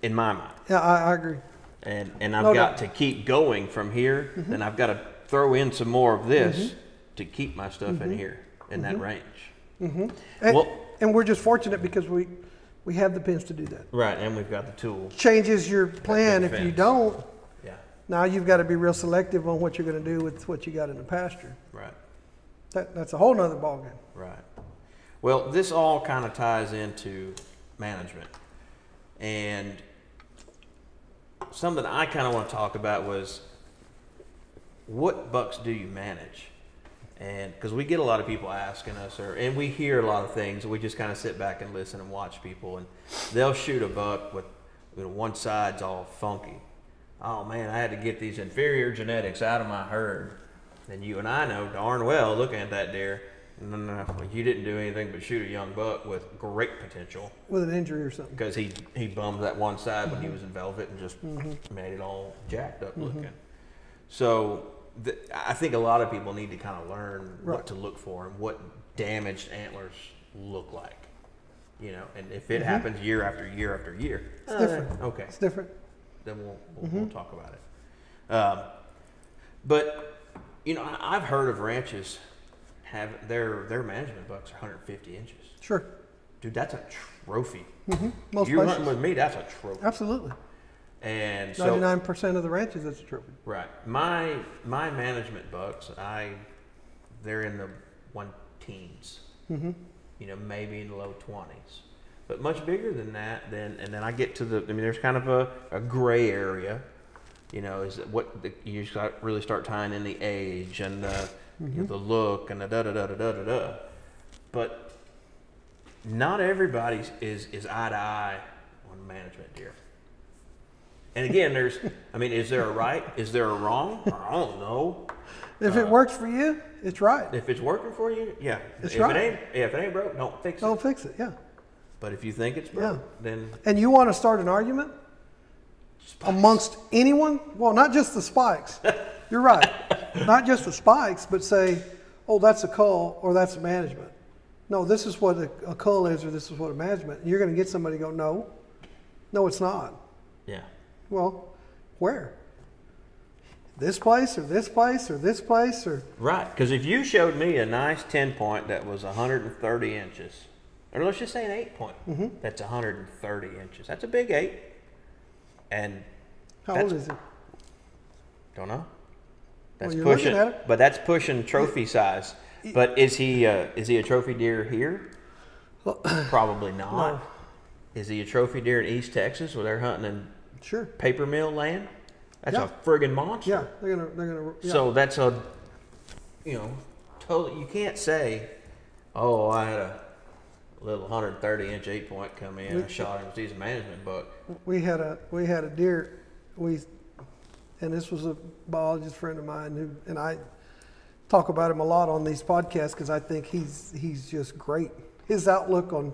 In my mind. Yeah, I agree. And I've got to keep going from here. Then I've got to throw in some more of this to keep my stuff in here, in that range. And we're just fortunate because we have the pins to do that. Right, and we've got the tools. Changes your plan if you don't. Yeah. Now you've got to be real selective on what you're going to do with what you got in the pasture. Right. That's a whole nother ballgame. Right. Well, this all kind of ties into management. And something I kind of want to talk about was, what bucks do you manage? And because we get a lot of people asking us, and we hear a lot of things, and we just kind of sit back and listen and watch people, and they'll shoot a buck with, you know, one side's all funky. Oh man, I had to get these inferior genetics out of my herd. And you and I know darn well, looking at that deer, no, you didn't do anything but shoot a young buck with great potential. With an injury or something. Because he bummed that one side when he was in velvet and just made it all jacked up looking. So I think a lot of people need to kind of learn what to look for and what damaged antlers look like. You know, and if it happens year after year after year, it's different. Okay, it's different. Then we'll talk about it. But you know, I've heard of ranches have their management bucks are 150 inches. Sure. Dude, that's a trophy. Most You're places. hunting with me, that's a trophy. Absolutely. And 99% of the ranches, it's a trophy. Right. My management bucks, they're in the 110s. You know, maybe in the low 20s. But much bigger than that, and then I get to there's kind of a gray area. You know, is you really start tying in the age and you know, the look and the da-da-da-da-da-da-da. But not everybody is eye to eye on management deer. And again, is there a right? Is there a wrong? I don't know. If it works for you, it's right. If it's working for you, yeah. It's right. If it ain't broke, don't fix it. Don't fix it, yeah. But if you think it's broke, then... And you want to start an argument amongst anyone? Well, not just the spikes. You're right. Not just the spikes, but say, oh, that's a cull or that's a management. No, this is what a cull is or this is what a management. And you're going to get somebody to go, no, it's not. Yeah. Well, where? This place or this place or this place or... Right, because if you showed me a nice 10-point that was 130 inches, or let's just say an 8-point, that's 130 inches. That's a big 8. And how old is it? Don't know. That's you're pushing, looking at it. But that's pushing trophy size. But is he a trophy deer here? Probably not. Is he a trophy deer in East Texas where they're hunting in sure paper mill land? That's a friggin' monster. Yeah, they're gonna. Yeah. So that's a, totally. You can't say, "Oh, I had a little 130-inch 8-point come in. I shot him. He's a management buck." We had a deer. And this was a biologist friend of mine and I talk about him a lot on these podcasts because I think he's just great. His outlook on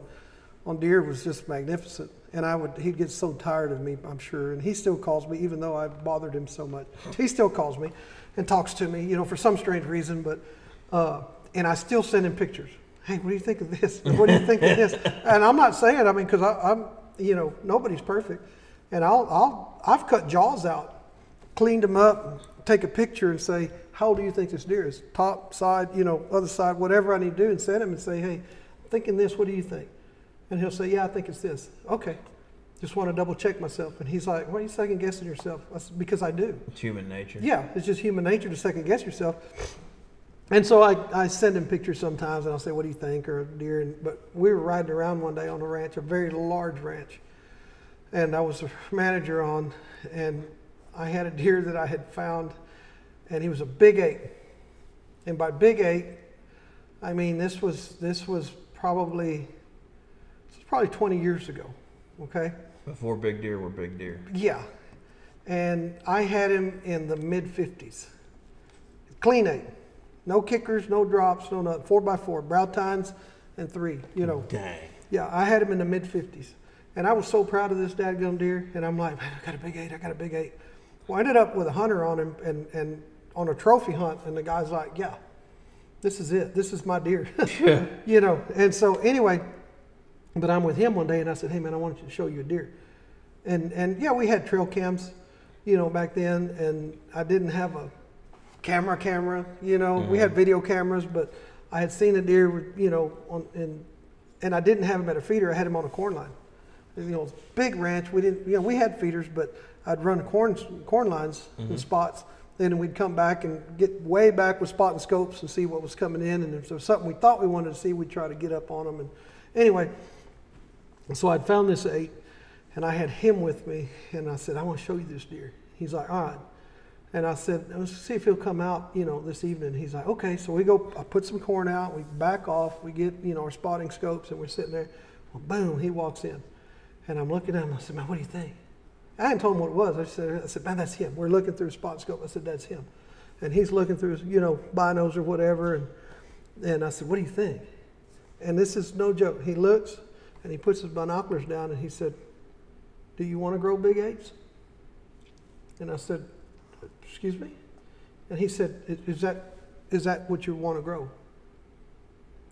deer was just magnificent. And he'd get so tired of me, I'm sure. And he still calls me, even though I bothered him so much. He still calls me and talks to me, for some strange reason. But and I still send him pictures. Hey, what do you think of this? What do you think of this? And I'm not saying, because I'm nobody's perfect. And I've cut jaws out, cleaned them up, take a picture and say, how old do you think this deer is? Top, side, other side, whatever I need to do, and send him and say, hey, I'm thinking this, what do you think? And he'll say, yeah, I think it's this. Okay, just want to double check myself. And he's like, why are you second guessing yourself? I said, because I do. It's human nature. Yeah, it's just human nature to second guess yourself. And so I send him pictures sometimes, and I'll say, what do you think, or a deer. But we were riding around one day on a ranch, a very large ranch. And I was a manager on, and I had a deer that I had found, and he was a big 8. And by big 8, I mean this was probably 20 years ago, okay? Before big deer were big deer. Yeah. And I had him in the mid-50s. Clean 8. No kickers, no drops, no nothing. 4x4, brow tines, and 3, Dang. Yeah, I had him in the mid-50s. And I was so proud of this dadgum deer, and I'm like, man, I got a big 8. Well, I ended up with a hunter on him and on a trophy hunt, and the guy's like, yeah, this is it. This is my deer. And so anyway, but I'm with him one day, and I said, hey, man, I wanted to show you a deer. And yeah, we had trail cams, back then, and I didn't have a camera, We had video cameras, but I had seen a deer, and I didn't have him at a feeder. I had him on a corn line. Big ranch. We didn't, we had feeders, but I'd run corn lines in spots. Then we'd come back and get way back with spotting scopes and see what was coming in. And if there was something we thought we wanted to see, we'd try to get up on them. And anyway, so I'd found this 8, and I had him with me, and I said, I want to show you this deer. He's like, all right. And I said, let's see if he'll come out, this evening. He's like, okay. So we go, I put some corn out, we back off, we get, our spotting scopes, and we're sitting there. Well, boom, he walks in. And I'm looking at him, I said, man, what do you think? I hadn't told him what it was. I said, man, that's him. We're looking through a spot scope. I said, that's him. And he's looking through his, binos or whatever. And I said, what do you think? And this is no joke. He looks, and he puts his binoculars down, and he said, do you want to grow big 8s? And I said, excuse me? And he said, is that what you want to grow?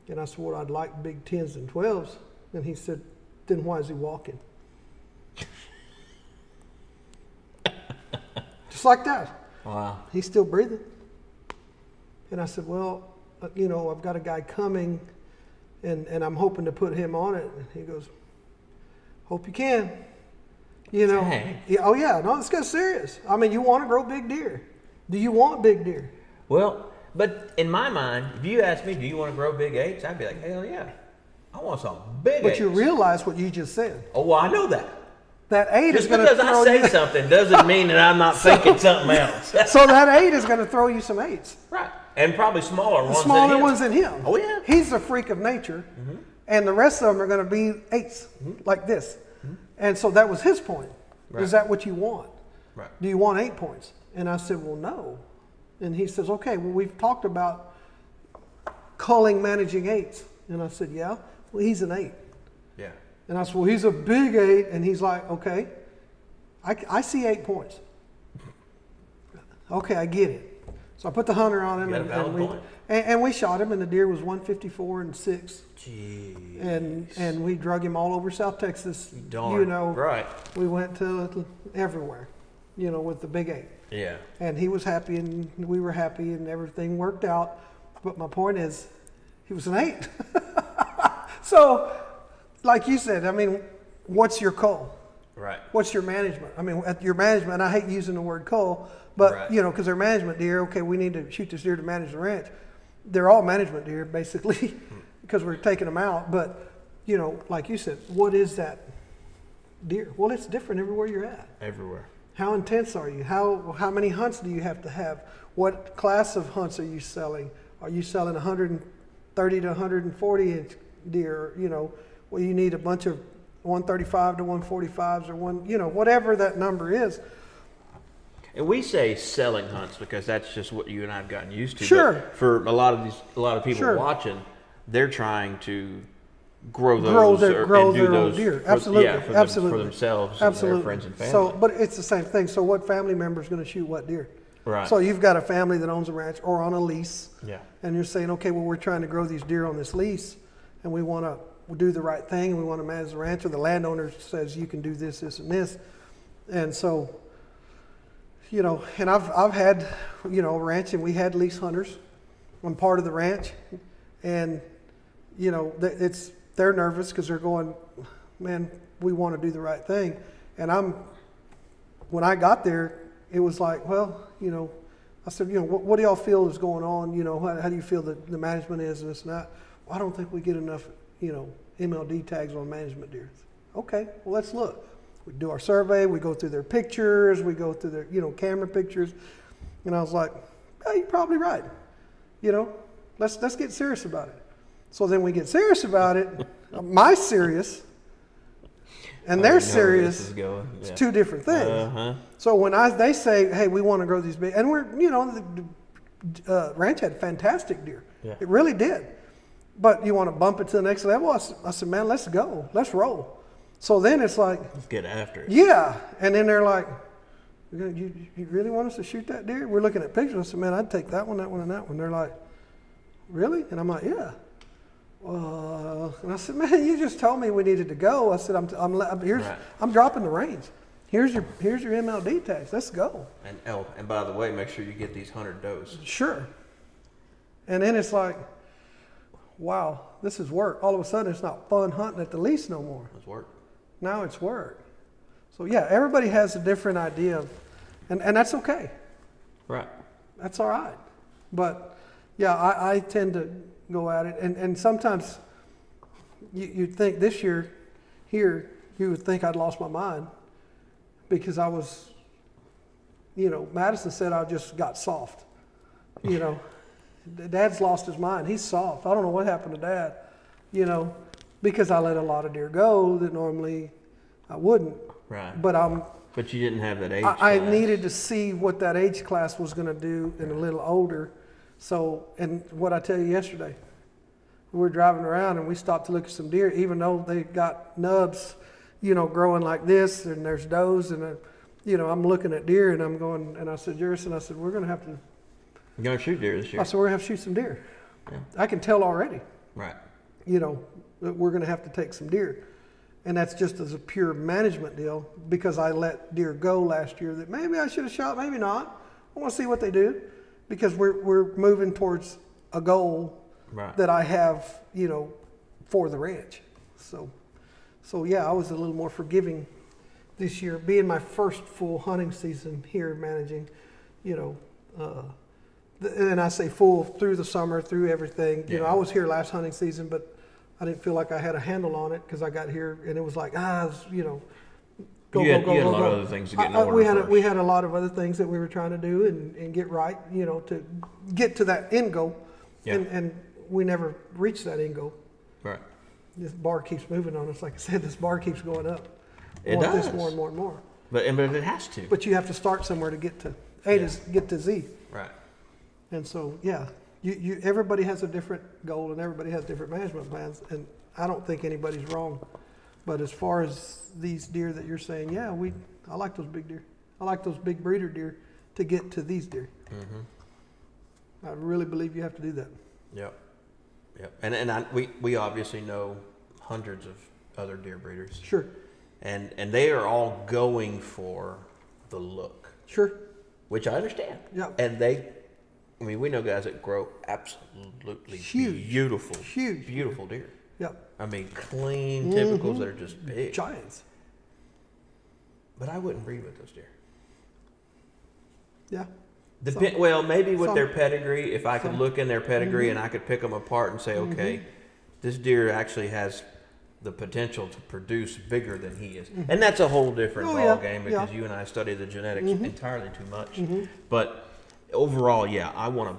And I said, well, I'd like big 10s and 12s. And he said, then why is he walking? Just like that. Wow. He's still breathing. And I said, well, I've got a guy coming, and I'm hoping to put him on it. And he goes, hope you can. Dang. Yeah, oh yeah, no, this guy's serious. I mean, you want to grow big deer. Do you want big deer? Well, but in my mind, if you ask me, do you want to grow big 8s? I'd be like, hell yeah. I want some big 8s. But you realize what you just said. Oh, well, I know that. That 8 just is going to throw because I say something doesn't mean that I'm not thinking something else. So that 8 is going to throw you some 8s. Right. And probably smaller ones Smaller ones than him. Oh, yeah. He's a freak of nature. Mm-hmm. And the rest of them are going to be 8s, like this. Mm-hmm. And so that was his point. Right. Is that what you want? Right. Do you want 8 points? And I said, well, no. And he says, okay, well, we've talked about culling managing 8s. And I said, yeah. Well, he's an 8. Yeah. And I said, well, he's a big 8. And he's like, okay, I see 8 points. Okay, I get it. So I put the hunter on him, and we shot him, and the deer was 154 and 6. Jeez. And we drug him all over South Texas. Darn. Right. We went to everywhere, with the big 8. Yeah. And he was happy, and we were happy, and everything worked out. But my point is, he was an 8. So, like you said, I mean, what's your cull? Right. What's your management? I mean, at your management, I hate using the word cull, but, right. Because they're management deer, okay, we need to shoot this deer to manage the ranch. They're all management deer, basically, because we're taking them out. But, like you said, what is that deer. Well, it's different everywhere you're at. Everywhere. How intense are you? How many hunts do you have to have? What class of hunts are you selling? Are you selling 130 to 140 inch deer? You know, well, you need a bunch of 135 to 145s or whatever that number is. And we say selling hunts because that's just what you and I have gotten used to. Sure. But for a lot of people sure. watching, they're trying to grow those grow their own deer. Absolutely. Absolutely. For themselves Absolutely. and their friends and family. So, but it's the same thing. So what family member is going to shoot what deer? Right. So you've got a family that owns a ranch or on a lease. Yeah. And you're saying, okay, well, we're trying to grow these deer on this lease, and we want to do the right thing, and we want to manage the ranch, or the landowner says you can do this, this, and this. And so, you know, and I've had, you know, a ranch, and we had lease hunters on part of the ranch, and, you know, they're nervous because they're going, man, we want to do the right thing. And when I got there, it was like, well, you know, I said, you know, what do y'all feel is going on? You know, how do you feel that the management is and this and that? Well, I don't think we get enough, you know, MLD tags on management deer. Okay, well, let's look. We do our survey, we go through their pictures, we go through their, you know, camera pictures. And I was like, yeah, you're probably right. You know, let's get serious about it. So then we get serious about it. My serious and they're serious. It's two different things. So when they say, hey, we want to grow these big, and we're, you know, the ranch had fantastic deer. Yeah. It really did. But you want to bump it to the next level? I said, man, let's go. Let's roll. So then it's like, let's get after it. Yeah. And then they're like, you really want us to shoot that deer? We're looking at pictures. I said, man, I'd take that one, and that one. They're like, really? And I'm like, yeah. And I said, man, you just told me we needed to go. I said, I'm dropping the reins. Here's your MLD tags. Let's go. And by the way, make sure you get these 100 does. Sure. And then it's like, wow, this is work. All of a sudden, it's not fun hunting at the lease no more. It's work. Now it's work. So yeah, everybody has a different idea of, and that's okay. Right. That's all right. But yeah, I tend to go at it, and sometimes you'd think this year here you would think I'd lost my mind because I was, you know, Madison said I just got soft. You know, Dad's lost his mind. He's soft. I don't know what happened to Dad, you know, because I let a lot of deer go that normally I wouldn't. Right. But you didn't have that age class. I needed to see what that age class was going to do and a little older. So, and what I tell you yesterday, we were driving around and we stopped to look at some deer, even though they got nubs, you know, growing like this, and there's does, and you know, I'm looking at deer and I'm going, and I said, Jerison, I said, we're going to have to. You're going to shoot deer this year. I said, we're going to have to shoot some deer. Yeah. I can tell already. Right. You know, that we're going to have to take some deer. And that's just as a pure management deal because I let deer go last year that maybe I should have shot, maybe not. I want to see what they do because we're moving towards a goal that I have, you know, for the ranch. So yeah, I was a little more forgiving this year, being my first full hunting season here managing, you know, and I say full through the summer, through everything. You know, I was here last hunting season, but I didn't feel like I had a handle on it because I got here and it was like, you know, go. You had a lot of other things to get in order. We had a lot of other things that we were trying to do and get right, you know, to get to that end goal. Yeah. And we never reached that end goal. Right. This bar keeps moving on us. Like I said, this bar keeps going up. It does. This more and more and more. But it has to. But you have to start somewhere to get to get to Z. Right. And so, yeah. Everybody has a different goal and everybody has different management plans, and I don't think anybody's wrong. But as far as these deer that you're saying, yeah, I like those big deer. I like those big breeder deer to get to these deer. Mm-hmm. I really believe you have to do that. Yep. And we obviously know hundreds of other deer breeders. Sure. And they are all going for the look. Sure. Which I understand. Yeah. And we know guys that grow absolutely beautiful deer. Yep. I mean, clean typicals that are just big. Giants. But I wouldn't breed with those deer. Yeah. Well, maybe with their pedigree, if I could look in their pedigree and I could pick them apart and say, okay, this deer actually has the potential to produce bigger than he is. And that's a whole different ball game because you and I study the genetics entirely too much. But overall, yeah, I want a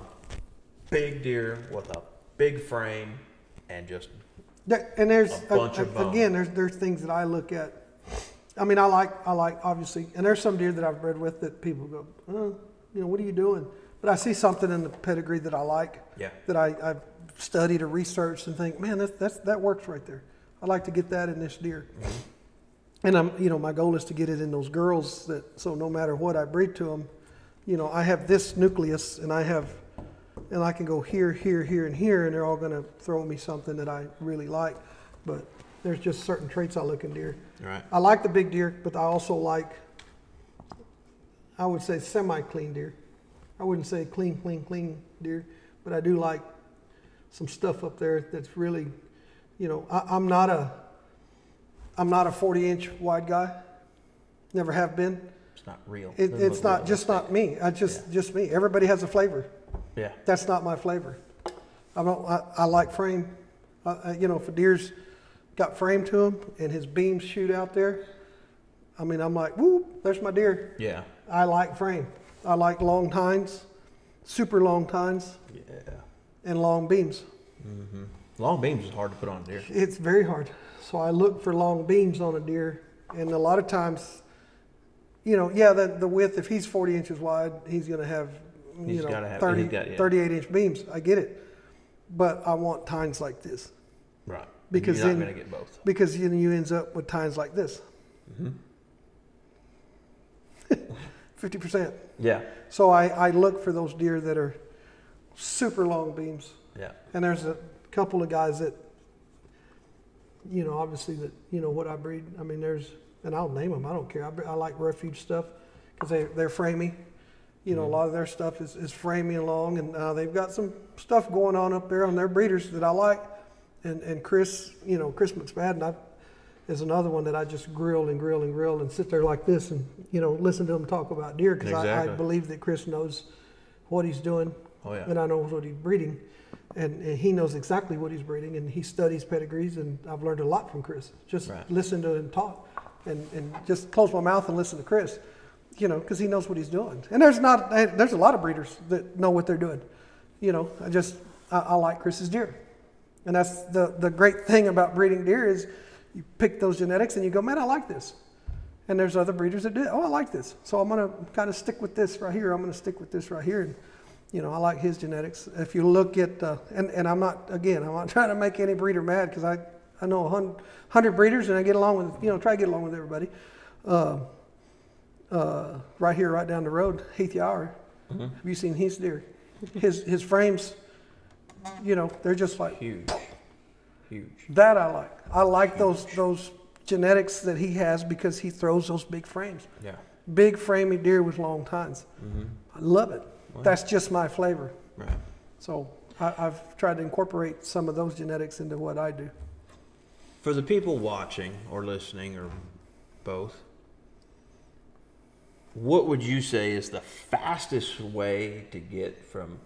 big deer with a big frame and just and there's a bunch of bone. Again, there's things that I look at. I mean, I like obviously, and there's some deer that I've bred with that people go, oh, you know, what are you doing? But I see something in the pedigree that I like, that I've studied or researched and think, man, that works right there. I'd like to get that in this deer. And my goal is to get it in those girls so no matter what I breed to them, you know, I have this nucleus and I can go here, here, here, and here, and they're all going to throw me something that I really like. But there's just certain traits I look in deer. Right. I like the big deer, but I also like, I would say, semi-clean deer. I wouldn't say clean deer, but I do like some stuff up there that's really, you know, I'm not a 40-inch wide guy. Never have been. It's not real. It's not just not me. Just me. Everybody has a flavor. Yeah. That's not my flavor. I like frame. You know, if a deer's got frame to him and his beams shoot out there, I mean, I'm like, woo, there's my deer. Yeah. I like frame. I like long tines, super long tines. Yeah. And long beams. Long beams is hard to put on a deer. It's very hard. So I look for long beams on a deer, and a lot of times, you know, the width, if he's 40 inches wide, he's going to have, 38-inch beams. I get it. But I want tines like this. Right. Because you're not going to get both. Because you ends up with tines like this. 50%. Yeah. So I look for those deer that are super long beams. Yeah. And there's a couple of guys that, you know, obviously that, you know, what I breed. I mean, and I'll name them. I don't care. I like refuge stuff because they're framey. You know, a lot of their stuff is framey and long, and they've got some stuff going on up there on their breeders that I like. And Chris, you know, Chris McSpadden is another one that I just grill and sit there like this and, you know, listen to him talk about deer because I believe that Chris knows what he's doing. Oh, yeah. And I know what he's breeding. And he knows exactly what he's breeding, and he studies pedigrees, and I've learned a lot from Chris. Just listen to him talk and just close my mouth and listen to Chris, you know, because he knows what he's doing. And there's a lot of breeders that know what they're doing. You know, I like Chris's deer. And that's the great thing about breeding deer is you pick those genetics and you go, man, I like this. And there's other breeders that do, oh, I like this. So I'm going to kind of stick with this right here. I'm going to stick with this right here. And, you know, I like his genetics. If you look at, and I'm not trying to make any breeder mad because I know 100 breeders and I get along with, you know, try to get along with everybody. Right here, right down the road, Heath Yower. Have you seen Heath's deer? His frames, you know, they're just like huge. That I like. I like those genetics that he has because he throws those big frames. Yeah. Big framey deer with long tines. I love it. Wow. That's just my flavor. Right. So I've tried to incorporate some of those genetics into what I do. For the people watching or listening or both, what would you say is the fastest way to get from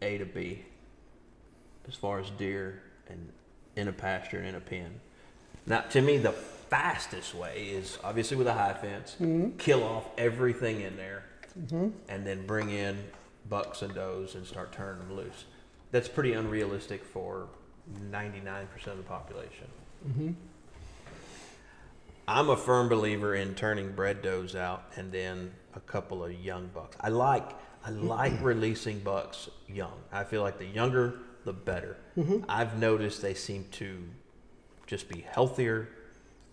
A to B as far as deer and in a pasture and in a pen? Now, to me, the fastest way is obviously with a high fence, kill off everything in there, and then bring in bucks and does and start turning them loose. That's pretty unrealistic for 99% of the population. I'm a firm believer in turning bred does out and then a couple of young bucks. I like releasing bucks young. I feel like the younger, the better. I've noticed they seem to just be healthier,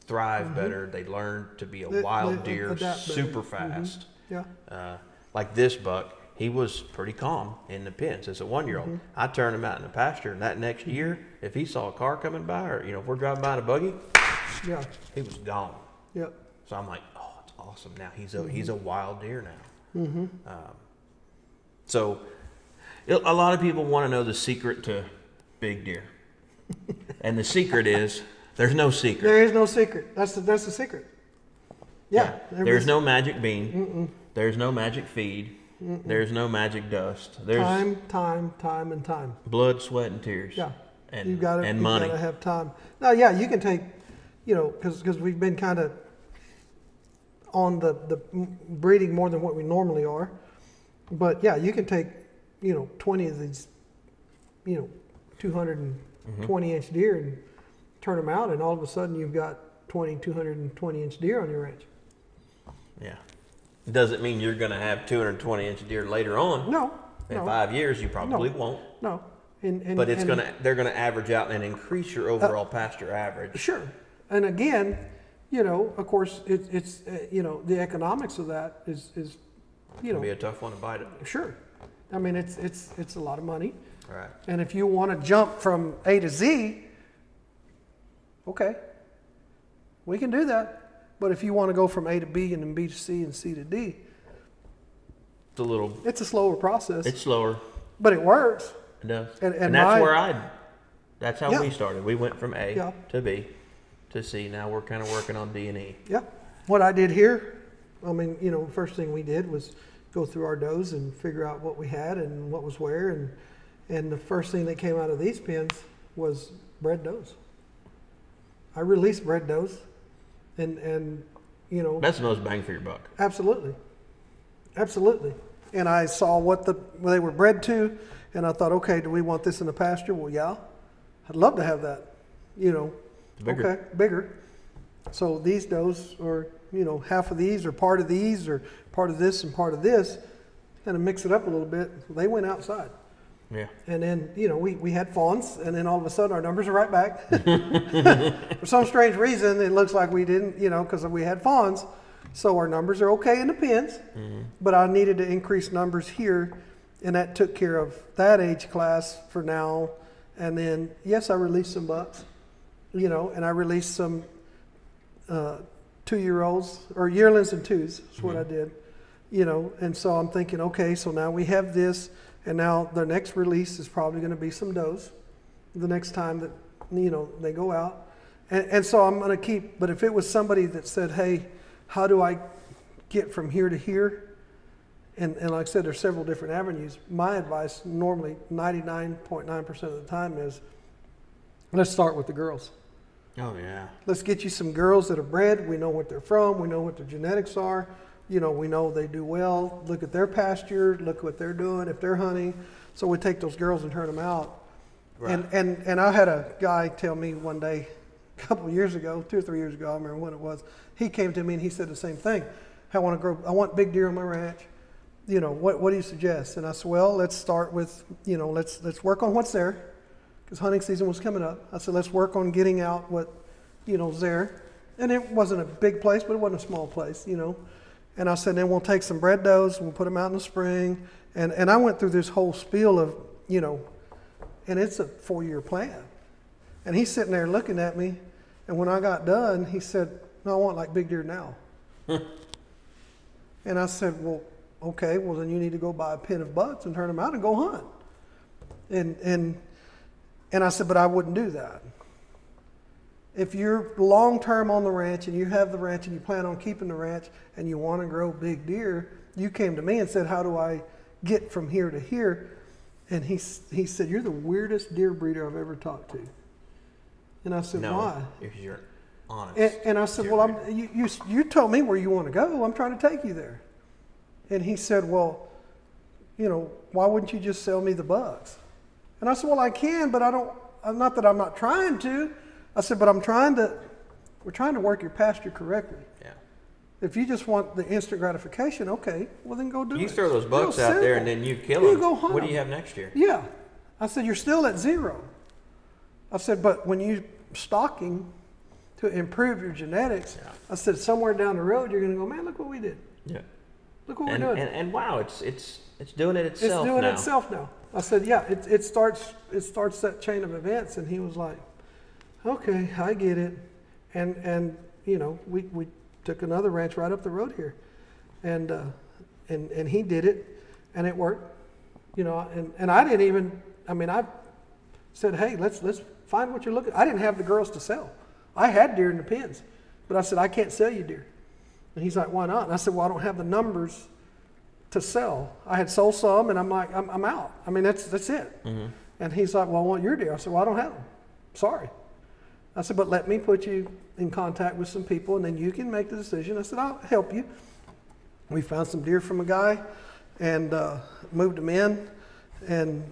thrive better. They learn to be a wild deer super fast. Like this buck, he was pretty calm in the pens as a 1-year-old. I turned him out in the pasture, and that next year, if he saw a car coming by, or if we're driving by in a buggy, he was gone. So I'm like, oh, it's awesome. Now he's a wild deer now. So a lot of people want to know the secret to big deer, and the secret is there's no secret. There is no secret. That's the secret. There's no magic bean. There's no magic feed. There's no magic dust. There's time, and time. Blood, sweat, and tears. and money. You gotta have time. Now, yeah, you can take, because we've been kind of on the breeding more than what we normally are. But yeah, you can take, 20 of these, 220-inch deer and turn them out, and all of a sudden you've got 220-inch deer on your ranch. Yeah. Doesn't mean you're going to have 220-inch deer later on. No. In 5 years, you probably won't. No. But they're going to average out and increase your overall pasture average. Sure. And again, of course, it's the economics of that is It'll be a tough one to bite it. Sure. I mean, it's a lot of money. Right. And if you want to jump from A to Z, okay, we can do that. But if you want to go from A to B and then B to C and C to D, it's a slower process. It's slower. But it works. It does. And that's how we started. We went from A to B to C. Now we're kind of working on D and E. Yeah. What I did here, first thing we did was go through our does and figure out what we had and what was where. And the first thing that came out of these pens was bred does. I released bred does. And that's the most bang for your buck. Absolutely. And I saw what they were bred to, and I thought, okay, do we want this in the pasture? Well, yeah, I'd love to have that. Bigger. Okay, bigger. So these does are half of these or part of these or part of this and part of this, kind of mix it up a little bit. They went outside. Yeah. And then, we had fawns, and then all of a sudden our numbers are right back. For some strange reason, it looks like we didn't, because we had fawns. So our numbers are okay in the pens, but I needed to increase numbers here, and that took care of that age class for now. And then, yes, I released some bucks, and I released some 2-year-olds, or yearlings and twos, is what I did, and so I'm thinking, okay, so now we have this. And now the next release is probably going to be some does the next time that, they go out. And so I'm going to keep, but if it was somebody that said, hey, how do I get from here to here? And like I said, there's several different avenues. My advice normally 99.9% of the time is, let's start with the girls. Oh, yeah. Let's get you some girls that are bred. We know what they're from. We know what their genetics are. We know they do well. Look at their pasture. Look what they're doing if they're hunting. So we take those girls and turn them out. Right. And I had a guy tell me one day, a couple of years ago, 2 or 3 years ago, I don't remember when it was. He came to me and he said the same thing. I want big deer on my ranch. What do you suggest? And I said, well, let's start with, let's work on what's there, because hunting season was coming up. I said, let's work on getting out what, is there. And it wasn't a big place, but it wasn't a small place, And I said, then we'll take some bred does and we'll put them out in the spring. And I went through this whole spiel of, and it's a 4-year plan. And he's sitting there looking at me. And when I got done, he said, no, I want like big deer now. And I said, well, okay, well then you need to go buy a pen of bucks and turn them out and go hunt. And I said, but I wouldn't do that. If you're long-term on the ranch and you have the ranch and you plan on keeping the ranch and you want to grow big deer, you came to me and said, how do I get from here to here? And he said, you're the weirdest deer breeder I've ever talked to. And I said, why? If you're honest. And I said, well, you told me where you want to go. I'm trying to take you there. And he said, well, why wouldn't you just sell me the bucks? And I said, well, I can, but not that I'm not trying to. I said, but we're trying to work your pasture correctly. Yeah. If you just want the instant gratification, okay, well then go do it. You throw those bucks out there and then you kill them. Go hunt what do you have next year? Yeah. I said, you're still at 0. I said, but when you stocking to improve your genetics, I said, somewhere down the road, you're going to go, man, look what we did. Yeah. Look what we're doing. And wow, it's doing it itself now. It's doing it itself now. I said, yeah, it starts that chain of events. And he was like, okay, I get it. And we took another ranch right up the road here, and he did it, and it worked. And I didn't even. I said, hey, let's find what you're looking. I didn't have the girls to sell. I had deer in the pens, but I said, I can't sell you deer. And he's like, why not? And I said, well, I don't have the numbers to sell. I had sold some, and I'm like, I'm out. That's it. Mm-hmm. And he's like, well, I want your deer. I said, well, I don't have them. Sorry. I said, but let me put you in contact with some people, and then you can make the decision. I said, I'll help you. We found some deer from a guy and moved them in. And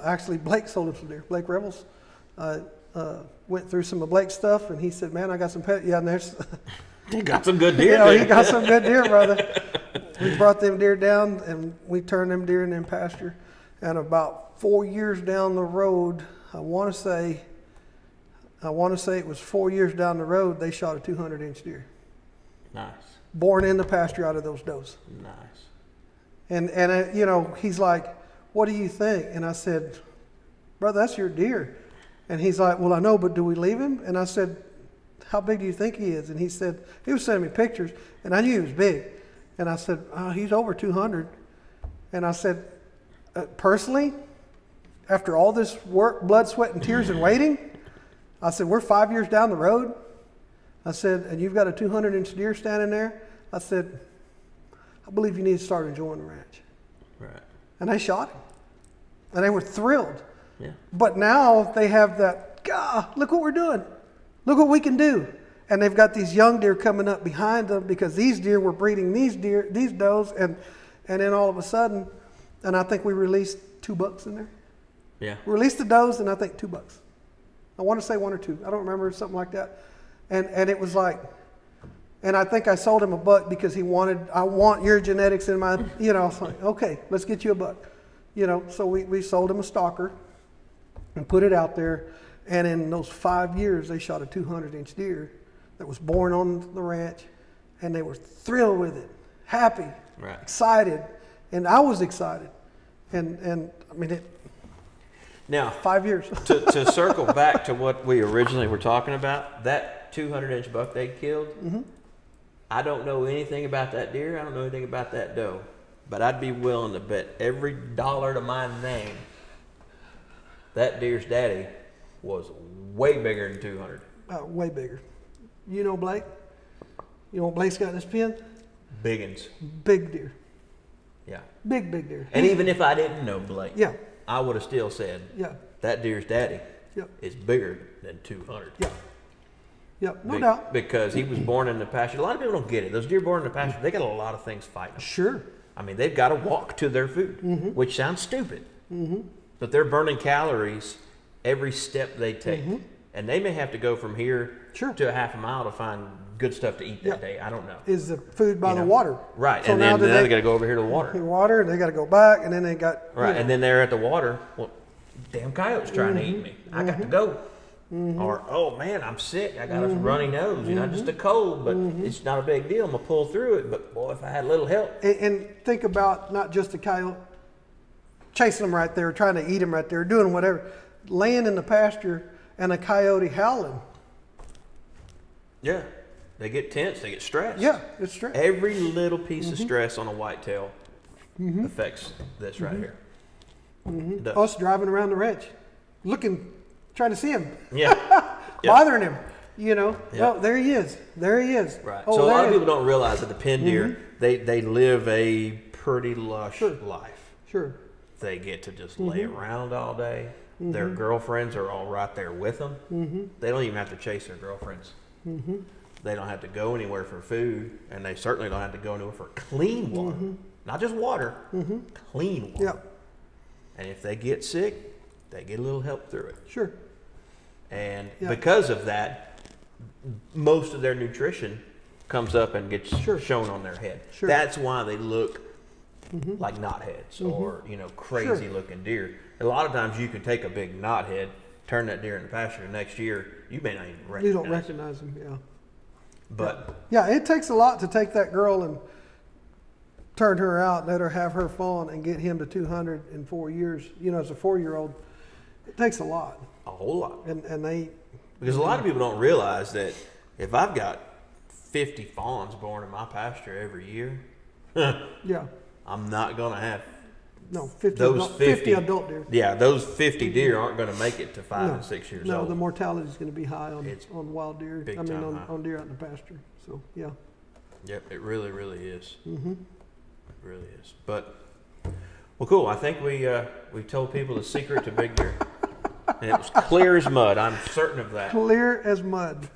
actually, Blake sold him some deer. Blake Rebels went through some of Blake's stuff, and he said, man, I got some pet. Yeah, and there's... He got some good deer. He got some good deer, brother. We brought them deer down, and we turned them deer in them pasture. And about 4 years down the road, I want to say it was 4 years down the road, they shot a 200-inch deer. Nice. Born in the pasture out of those does. Nice. And you know, he's like, what do you think? And I said, brother, that's your deer. And he's like, well, I know, but do we leave him? And I said, how big do you think he is? And he said, he was sending me pictures, and I knew he was big. And I said, he's over 200. And I said, personally, after all this work, blood, sweat, and tears and waiting, I said, we're 5 years down the road. I said, and you've got a 200-inch deer standing there. I said, I believe you need to start enjoying the ranch. Right. And they shot him. And they were thrilled. Yeah. But now they have that, God, look what we're doing. Look what we can do. And they've got these young deer coming up behind them because these deer were breeding these does. And then all of a sudden, and I think we released 2 bucks in there. Yeah. We released the does, and I think 2 bucks. I want to say 1 or 2. I don't remember, something like that. And it was like, and I think I sold him a buck because he wanted, I want your genetics in my, you know, I was like, okay, let's get you a buck. You know, so we sold him a stalker and put it out there. And in those 5 years, they shot a 200-inch deer that was born on the ranch. And they were thrilled with it, happy, right, excited. And I was excited. And I mean, it. Now, 5 years. to circle back to what we originally were talking about, that 200-inch buck they killed, mm-hmm. I don't know anything about that deer. I don't know anything about that doe. But I'd be willing to bet every dollar to my name that deer's daddy was way bigger than 200. Way bigger. You know Blake? You know what Blake's got in his pen? Biggins. Big deer. Yeah. Big deer. And even if I didn't know Blake, yeah, I would have still said, yeah, that deer's daddy, yep, is bigger than 200. Yeah. Yeah, no doubt. Because he was born in the pasture. A lot of people don't get it. Those deer born in the pasture, they got a lot of things fighting them. Sure. I mean, they've got to walk to their food, mm-hmm. which sounds stupid. Mm-hmm. But they're burning calories every step they take. Mm-hmm. And they may have to go from here sure. to a half a mile to find good stuff to eat that day. I don't know. Is the food by the water. Right. So and then they got to go over here to the water. The water, and they got to go back, and then they got... Right. And then they're at the water. Well, damn coyote's trying to eat me. I got to go. Mm-hmm. Or, oh, man, I'm sick. I got a runny nose. You know, just a cold, but it's not a big deal. I'm going to pull through it. But, boy, if I had a little help. And think about not just the coyote chasing them right there, trying to eat them right there, doing whatever. Laying in the pasture and a coyote howling. Yeah. They get tense. They get stressed. Yeah, it's stress. Every little piece of stress on a whitetail affects this right here. Us driving around the ranch, looking, trying to see him. Yeah. Bothering him. You know, yep. Oh, there he is. There he is. Right. Oh, so a lot of people don't realize that the pin deer, they live a pretty lush sure. life. Sure. They get to just lay around all day. Their girlfriends are all right there with them. They don't even have to chase their girlfriends. They don't have to go anywhere for food, and they certainly don't have to go anywhere for clean water. Not just water, clean water. Yep. And if they get sick, they get a little help through it. Sure. And because of that, most of their nutrition comes up and gets shown on their head. Sure. That's why they look like knotheads or, you know, crazy looking deer. A lot of times you can take a big knothead, turn that deer in the pasture, and next year you may not even recognize You don't recognize them, yeah. But yeah, it takes a lot to take that girl and turn her out, let her have her fawn, and get him to 200 in 4 years. You know, as a 4-year-old, it takes a lot. A whole lot. And they... Because a lot of people don't realize that if I've got 50 fawns born in my pasture every year, yeah, I'm not going to have... No, 50 adult deer. Yeah, those 50 deer aren't going to make it to 5 and 6 years old. No, the mortality is going to be high on wild deer. Big I mean, high. on deer out in the pasture. So, yeah. Yep, it really, really is. It really is. But Well, cool. I think we told people the secret to big deer. And it was clear as mud. I'm certain of that. Clear as mud.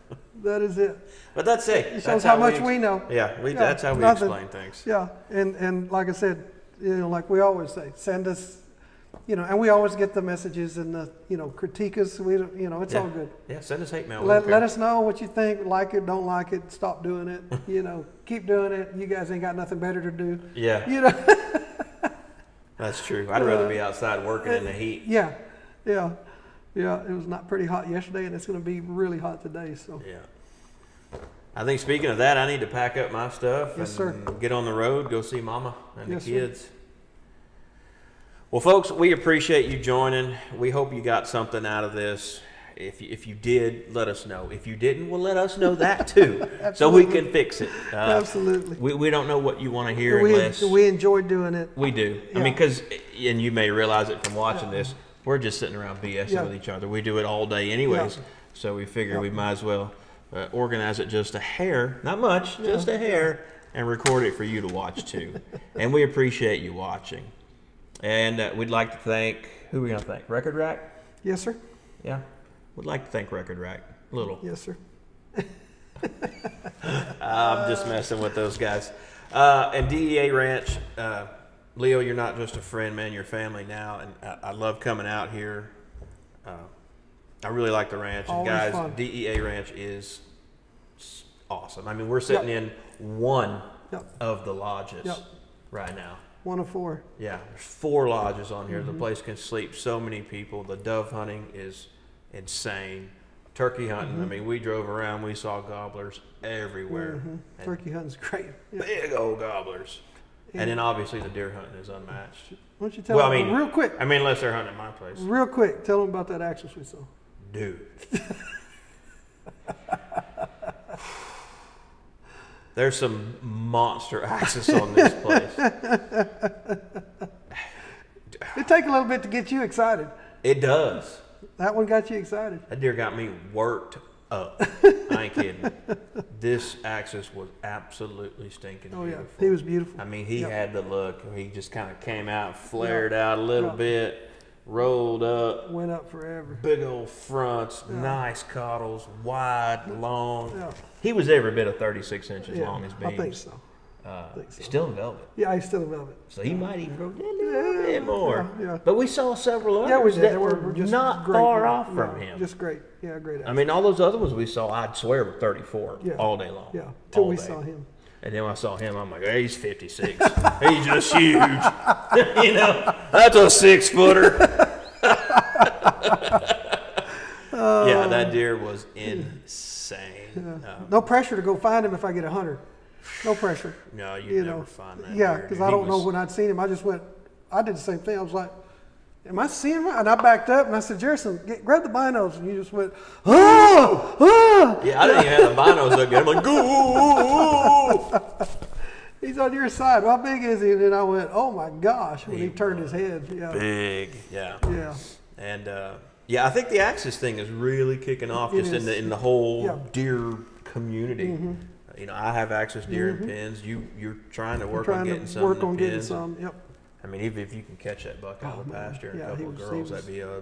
That is it. But that's it. It shows how much we know. Yeah, that's how we explain things. Yeah, and like I said, like we always say, send us, and we always get the messages and the, critique us. We don't, it's all good. Yeah, send us hate mail. Let us know what you think. Like it, don't like it. Stop doing it. Keep doing it. You guys ain't got nothing better to do. Yeah. That's true. I'd rather be outside working in the heat. Yeah. It was not pretty hot yesterday, and it's going to be really hot today. So. Yeah. I think speaking of that, I need to pack up my stuff and get on the road, go see Mama and the kids. Sir. Well, folks, we appreciate you joining. We hope you got something out of this. If you did, let us know. If you didn't, well, let us know that too, so we can fix it. Absolutely. We don't know what you want to hear unless we enjoy doing it. We do. Yeah. I mean, and you may realize it from watching this, we're just sitting around BSing with each other. We do it all day anyways, so we figure we might as well organize it just a hair, not much, just a hair, and record it for you to watch too. And we appreciate you watching. And we'd like to thank, who are we going to thank? Record Rack? Yes, sir. Yeah. We'd like to thank Record Rack. A little. Yes, sir. I'm just messing with those guys. And DEA Ranch. Leo, you're not just a friend, man. You're family now. And I love coming out here. I really like the ranch. And guys, fun. DEA Ranch is awesome. I mean, we're sitting in one of the lodges right now. One of 4. Yeah, there's 4 lodges on here. The place can sleep so many people. The dove hunting is insane. Turkey hunting, I mean, we drove around, we saw gobblers everywhere. Turkey hunting's great. Big old gobblers. And then obviously the deer hunting is unmatched. Why don't you tell them real quick? I mean, unless they're hunting at my place. Real quick, tell them about that axis we saw. Dude. There's some monster axis on this place. It takes a little bit to get you excited. It does. That one got you excited. That deer got me worked up. I ain't kidding. This axis was absolutely stinking beautiful. Oh, yeah. He was beautiful. I mean, he had the look. He just kind of came out, flared out a little bit, rolled up. Went up forever. Big old fronts, nice caudals, wide, long. Yeah. He was every bit of 36 inches long as beams. I think so. Still in velvet. Yeah, he's still in velvet. So he might even grow a little bit more. Yeah. But we saw several others that were just not far off from him. Just great. Yeah, great. I mean, all those other ones we saw, I'd swear were 34 all day long. Yeah, till we saw him. And then when I saw him, I'm like, hey, he's 56. He's just huge. That's a 6-footer. Yeah, that deer was insane. No pressure to go find him if I get 100. No pressure. No, you'd never find that. Yeah, because I don't know when I'd seen him. I just went, I did the same thing. I was like, am I seeing him? And I backed up and I said, Jerison, grab the binos. And you just went, oh! Yeah, I didn't even have the binos up yet. I'm like, go! He's on your side. How big is he? And then I went, oh my gosh, when he turned his head. Yeah. Big, yeah. Yeah. And I think the axis thing is really kicking off in the whole deer community. I have axis deer in pens. You're trying to work on getting some. Work on getting some. Yep. I mean, even if you can catch that buck out of the pasture and a couple of girls, that'd be a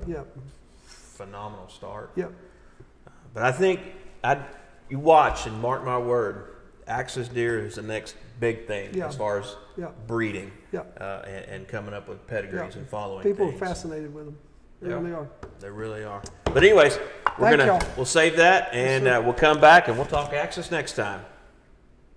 phenomenal start. Yep. But I think you watch and mark my word, axis deer is the next big thing as far as breeding and coming up with pedigrees and following. People are fascinated with them. They really are. They really are. But anyways, we'll save that and we'll come back and we'll talk axis next time.